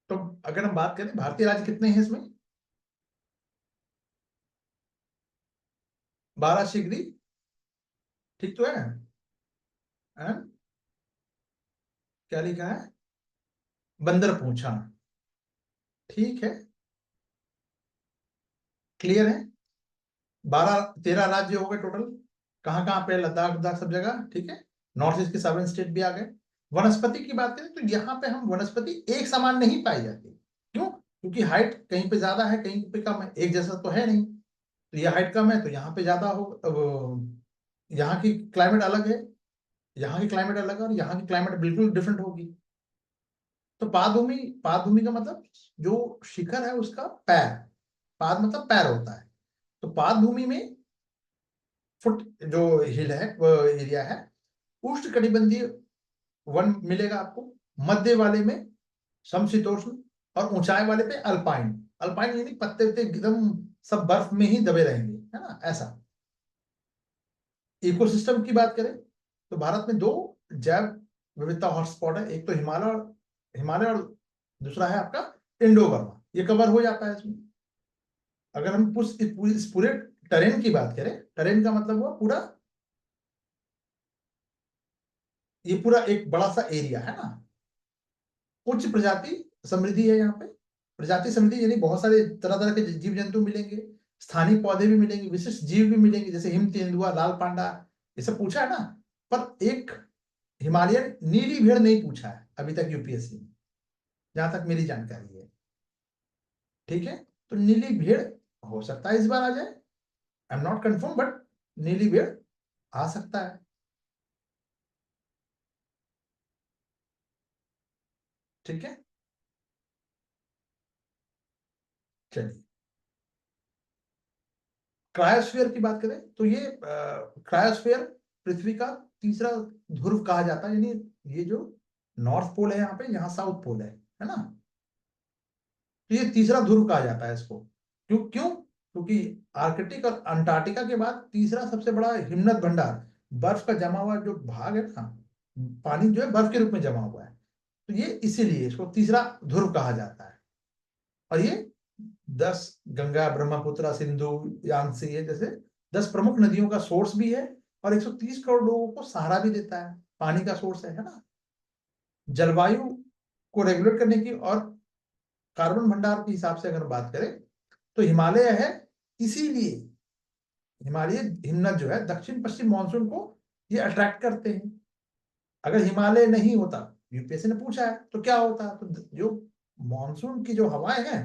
तो अगर हम बात करें भारतीय राज्य कितने हैं इसमें, 12 शिगरी, ठीक तो है? हैं? क्या लिखा है? बंदर पूछा। ठीक है, क्लियर है। 12-13 राज्य हो गए टोटल। कहाँ कहाँ पे? लद्दाख, लद्दाख सब जगह, ठीक है। नॉर्थ ईस्ट के 7 स्टेट भी आ गए। वनस्पति की बात करें तो यहाँ पे हम वनस्पति एक समान नहीं पाई जाती। क्यों? क्योंकि हाइट कहीं पे ज्यादा है, कहीं पे कम है, एक जैसा तो है नहीं। तो ये हाइट कम है तो यहाँ पे ज्यादा हो, यहाँ की क्लाइमेट अलग है, यहाँ की क्लाइमेट अलग है, और यहाँ की क्लाइमेट बिल्कुल डिफरेंट होगी। तो पादभूमि, पादभूमि का मतलब जो शिखर है उसका पैर, पाद मतलब पैर होता है। तो पादभूमि में फुट जो हिल है, वो एरिया है, उष्णकटिबंधीय वन मिलेगा आपको। मध्य वाले में समशीतोष्ण, और ऊंचाई वाले पे अल्पाइन। अल्पाइन यानी पत्ते उत्ते एकदम सब बर्फ में ही दबे रहेंगे, है ना, ऐसा। इकोसिस्टम की बात करें तो भारत में दो जैव विविधता हॉटस्पॉट है, एक तो हिमालय और दूसरा है आपका इंडो बर्मा। ये कवर हो जाता है इसमें। अगर हम इस पूरे टरेन की बात करें, टरेन का मतलब हुआ पूरा, ये पूरा एक बड़ा सा एरिया है ना। उच्च प्रजाति समृद्धि है यहाँ पे। प्रजाति समृद्धि यानी बहुत सारे तरह तरह के जीव जंतु मिलेंगे, स्थानीय पौधे भी मिलेंगे, विशिष्ट जीव भी मिलेंगे, जैसे हिम तेंदुआ, लाल पांडा, ये सब पूछा है ना। पर एक हिमालयन नीली भेड़ नहीं पूछा है अभी तक यूपीएससी में, जहां तक मेरी जानकारी है। ठीक है। तो नीली भेड़ हो सकता है इस बार आ जाए, I am not confirm, but नीली भेड़ आ सकता है। ठीक है, चलिए। क्रायोस्फीयर की बात करें तो ये क्रायोस्फीयर पृथ्वी का तीसरा ध्रुव कहा जाता है, यानी ये जो नॉर्थ पोल है यहाँ पे, यहाँ साउथ पोल है ना। तो ये तीसरा ध्रुव कहा जाता है इसको। क्यों क्यों? क्योंकि आर्कटिक और अंटार्कटिका के बाद तीसरा सबसे बड़ा हिमनद भंडार, बर्फ का जमा हुआ जो भाग है ना, पानी जो है बर्फ के रूप में जमा हुआ है। तो ये इसीलिए इसको तीसरा ध्रुव कहा जाता है। और ये 10, गंगा, ब्रह्मपुत्र, सिंधु, यांसी है, जैसे 10 प्रमुख नदियों का सोर्स भी है, और 130 करोड़ लोगों को सहारा भी देता है, पानी का सोर्स है ना। जलवायु को रेगुलेट करने की और कार्बन भंडार के हिसाब से अगर बात करें तो हिमालय है, इसीलिए हिमालय हिमनद जो है दक्षिण पश्चिम मानसून को ये अट्रैक्ट करते हैं। अगर हिमालय नहीं होता, यूपीएससी ने पूछा है, तो क्या होता? तो जो मानसून की जो हवाएं हैं,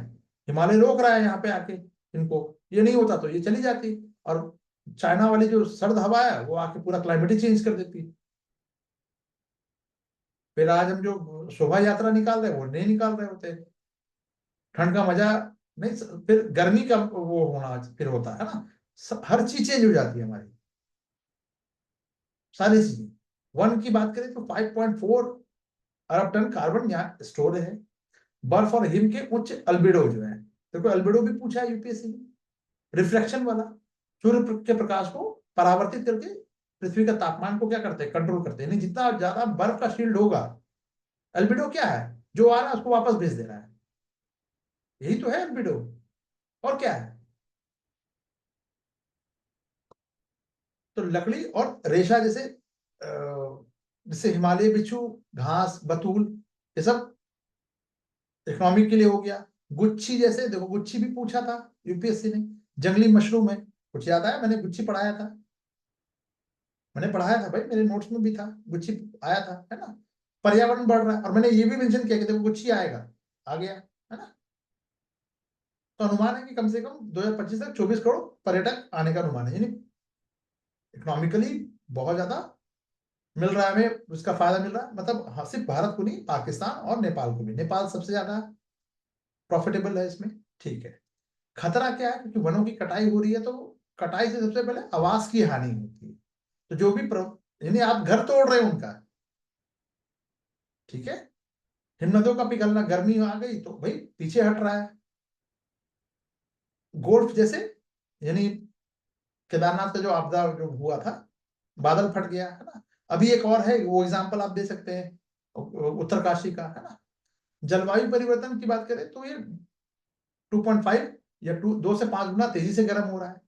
हिमालय रोक रहा है यहाँ पे आके इनको, ये नहीं होता तो ये चली जाती, और चाइना वाली जो सर्द हवा है वो आके पूरा क्लाइमेट ही चेंज कर देती। फिर आज हम जो शोभा यात्रा निकाल रहे हैं वो नहीं निकाल रहे होते, ठंड का मजा नहीं, फिर गर्मी का वो होना फिर होता है ना। हर चीज चेंज हो जाती है हमारी, सारी चीजें। वन की बात करें तो 5.4 अरब टन कार्बन यहाँ स्टोर है। बर्फ और हिम के उच्च अल्बिडो जो है, देखो अल्बिडो भी पूछा है यूपीएससी में, रिफ्लेक्शन वाला, सूर्य के प्रकाश को परावर्तित करके पृथ्वी का तापमान को क्या करते हैं, कंट्रोल करते हैं। जितना ज्यादा बर्फ का शील्ड होगा, एल्बिडो क्या है, जो आ रहा है उसको वापस भेज दे रहा है, यही तो है एल्बिडो। और क्या है, तो लकड़ी और रेशा जैसे जैसे हिमालय बिच्छू, घास, बतूल, ये सब इकोनॉमिक के लिए हो गया। गुच्छी जैसे, देखो गुच्छी भी पूछा था यूपीएससी ने, जंगली मशरूम है, कुछ याद आया, मैंने गुच्छी पढ़ाया था, मैंने पढ़ाया था भाई, मेरे नोट्स में भी था, गुच्छी आया था, है ना। पर्यावरण बढ़ रहा है, और मैंने ये भी मेंशन किया कि देखो गुच्छी आएगा, आ गया, है ना। तो अनुमान है कि कम से कम 2025 तक 24 करोड़ पर्यटक आने का अनुमान है, यानी इकोनॉमिकली बहुत ज्यादा मिल रहा है हमें, उसका फायदा मिल रहा है। मतलब हाँ, सिर्फ भारत को नहीं, पाकिस्तान और नेपाल को भी, नेपाल सबसे ज्यादा प्रॉफिटेबल है इसमें, ठीक है। खतरा क्या है, क्योंकि वनों की कटाई हो रही है, तो कटाई से सबसे पहले आवास की हानि होती है। तो जो भी यानी आप घर तोड़ रहे हो उनका, ठीक है। हिमनदों का पिघलना, गर्मी आ गई तो भाई पीछे हट रहा है। गोल्फ जैसे, यानी केदारनाथ का जो आपदा जो हुआ था, बादल फट गया, है ना। अभी एक और है, वो एग्जांपल आप दे सकते हैं उत्तरकाशी का, है ना। जलवायु परिवर्तन की बात करें तो ये 2.5 या 2 से 5 गुना तेजी से गर्म हो रहा है।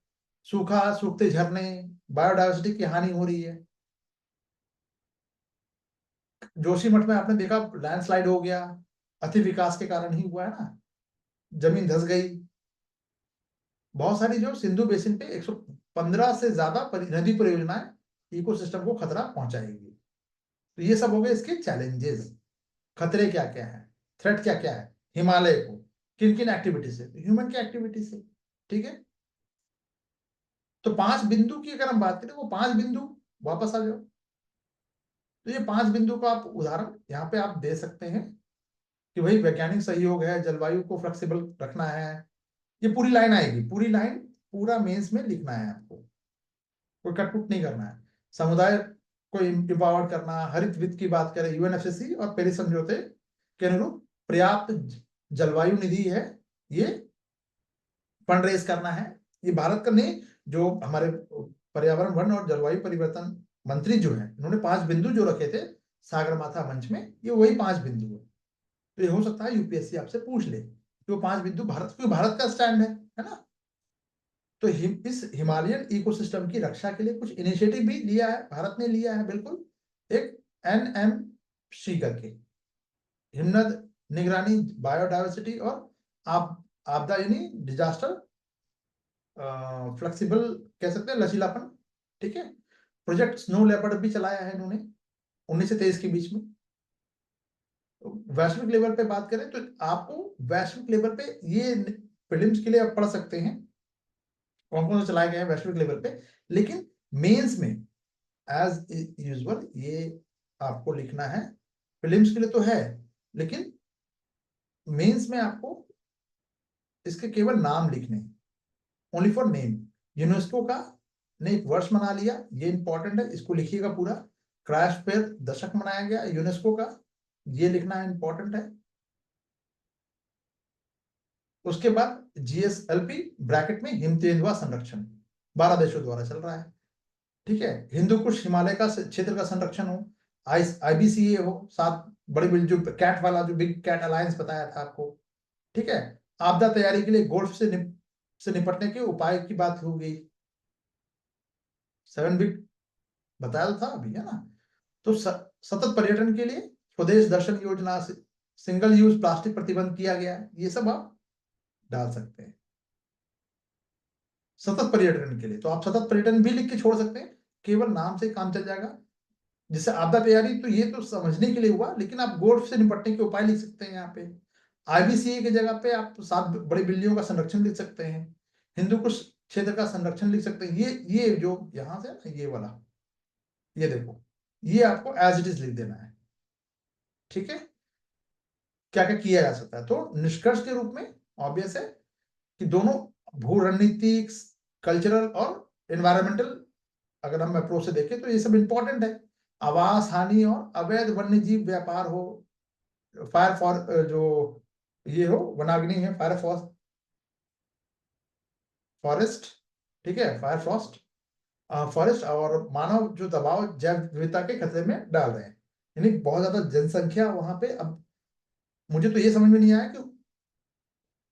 सूखा, सूखते झरने, बायोडायवर्सिटी की हानि हो रही है। जोशीमठ में आपने देखा लैंडस्लाइड हो गया, अति विकास के कारण ही हुआ है ना, जमीन धंस गई। बहुत सारी जो सिंधु बेसिन पे 115 से ज्यादा नदी परियोजनाएं इकोसिस्टम को खतरा पहुंचाएगी। तो ये सब हो गए इसके चैलेंजेस। खतरे क्या क्या है, थ्रेट क्या क्या है हिमालय को, किन किन एक्टिविटी से, ह्यूमन की एक्टिविटी से, ठीक है। तो 5 बिंदु की अगर हम बात करें, वो 5 बिंदु, वापस आ जाओ, तो ये 5 बिंदु का आप उदाहरण यहाँ पे आप दे सकते हैं कि भाई वैज्ञानिक सहयोग है, जलवायु को फ्लेक्सिबल रखना है। ये पूरी लाइन आएगी, पूरी लाइन पूरा मेंस में लिखना है आपको, कोई कटपुट नहीं करना है। समुदाय को इम्पावर करना, हरित वित्त की बात करें, यूएनएफसीसी और पेरिस समझौते के अनुरूप पर्याप्त जलवायु निधि है, ये फंड रेज करना है। ये भारत का नहीं, जो हमारे पर्यावरण, वन और जलवायु परिवर्तन मंत्री जो है, इन्होंने 5 बिंदु जो रखे थे सागरमाथा मंच में, ये वही 5 बिंदु है। तो ये हो सकता है यूपीएससी आपसे पूछ ले कि वो 5 बिंदु भारत, क्योंकि भारत का स्टैंड है ना। तो इस हिमालयन इकोसिस्टम की रक्षा के लिए कुछ इनिशिएटिव भी लिया है, भारत ने लिया है बिल्कुल। एक NMC करके, हिमनद निगरानी, बायोडायवर्सिटी और आपदा यानी डिजास्टर फ्लेक्सिबल, कह सकते हैं लचीलापन, ठीक है। प्रोजेक्ट स्नो लेपर्ड भी चलाया है इन्होंने 19 से 23 के बीच में। वैश्विक लेवल पे बात करें तो आपको वैश्विक लेवल पे ये प्रीलिम्स के लिए आप पढ़ सकते हैं कौन कौन से चलाए गए हैं वैश्विक लेवल पे, लेकिन मेंस में एज यूजुअल ये आपको लिखना है। प्रीलिम्स के लिए तो है, लेकिन मेंस में आपको इसके केवल नाम लिखने, ओनली फॉर नेम। यूनेस्को का ने एक वर्ष मना लिया, ये इंपॉर्टेंट है, इसको लिखिएगा पूरा। क्रायोस्फीयर दशक मनाया गया यूनेस्को का, ये लिखना इंपॉर्टेंट है। उसके बाद GSLP ब्रैकेट में हिमतेंदुआ संरक्षण 12 देशों द्वारा चल रहा है, ठीक है। हिंदू कुश हिमालय का क्षेत्र का संरक्षण हो, IBCA हो, 7 बड़ी जो कैट वाला, जो बिग कैट अलायंस बताया था आपको, ठीक है। आपदा तैयारी के लिए गोल्फ से निपटने के उपाय की बात हो गई, 7 बिग बताया तो था अभी, है ना। तो सतत पर्यटन के लिए स्वदेश दर्शन योजना से सिंगल यूज प्लास्टिक प्रतिबंध किया गया है, ये सब आप डाल सकते हैं। सतत पर्यटन के लिए तो आप सतत पर्यटन भी लिख के छोड़ सकते हैं, केवल नाम से काम चल जाएगा। जैसे आपदा तैयारी, तो ये तो समझने के लिए हुआ, लेकिन आप गोल्फ से निपटने के उपाय लिख सकते हैं यहाँ पे। IBCA की जगह पे आप 7 बड़ी बिल्लियों का संरक्षण लिख सकते हैं, हिंदू कुश क्षेत्र का संरक्षण लिख सकते हैं। ये जो यहां से ना, ये वाला, ये देखो, ये आपको एज इट इज लिख देना है, ठीक है। क्या क्या किया जा सकता है, तो निष्कर्ष के रूप में ऑब्वियस है कि दोनों भू रणनीतिक, कल्चरल और एनवायरमेंटल, अगर हम अप्रोच से देखें तो ये सब इंपॉर्टेंट है। आवास हानि और अवैध वन्यजीव व्यापार हो, फायर फॉर जो ये हो, वनाग्नि है, फायर फॉरेस्ट, ठीक है, फायर फ्रॉस्ट, फॉरेस्ट और मानव जो दबाव जैव विविधता के खतरे में डाल रहे हैं। यानी बहुत ज्यादा जनसंख्या वहां पे। अब मुझे तो ये समझ में नहीं आया कि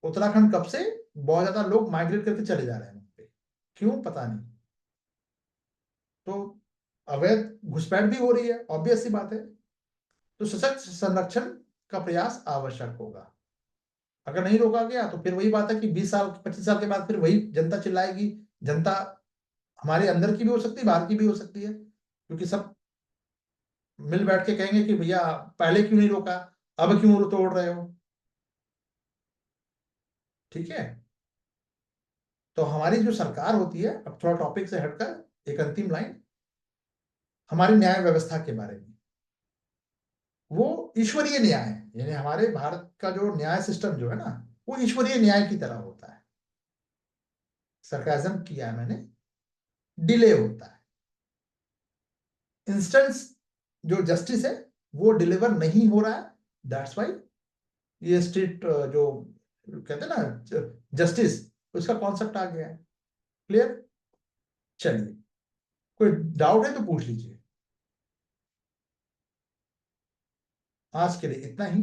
उत्तराखंड कब से बहुत ज्यादा लोग माइग्रेट करके चले जा रहे हैं वहां पे, क्यों पता नहीं। तो अवैध घुसपैठ भी हो रही है, ऑब्वियस सी बात है। तो सशक्त संरक्षण का प्रयास आवश्यक होगा। अगर नहीं रोका गया तो फिर वही बात है कि 20 साल 25 साल के बाद फिर वही जनता चिल्लाएगी। जनता हमारे अंदर की भी हो सकती है, बाहर की भी हो सकती है, क्योंकि सब मिल बैठ के कहेंगे कि भैया पहले क्यों नहीं रोका, अब क्यों तोड़ रहे हो। ठीक है। तो हमारी जो सरकार होती है, अब थोड़ा टॉपिक से हटकर एक अंतिम लाइन हमारी न्याय व्यवस्था के बारे में। वो ईश्वरीय न्याय है, यानी हमारे भारत का जो न्याय सिस्टम जो है ना, वो ईश्वरीय न्याय की तरह होता है। सरकाजम किया है मैंने। डिले होता है, इंस्टेंस जो जस्टिस है वो डिलीवर नहीं हो रहा है। दैट्स वाई ये स्ट्रीट जो कहते हैं ना जस्टिस, उसका कॉन्सेप्ट आ गया है। क्लियर। चलिए, कोई डाउट है तो पूछ लीजिए। आज के लिए इतना ही।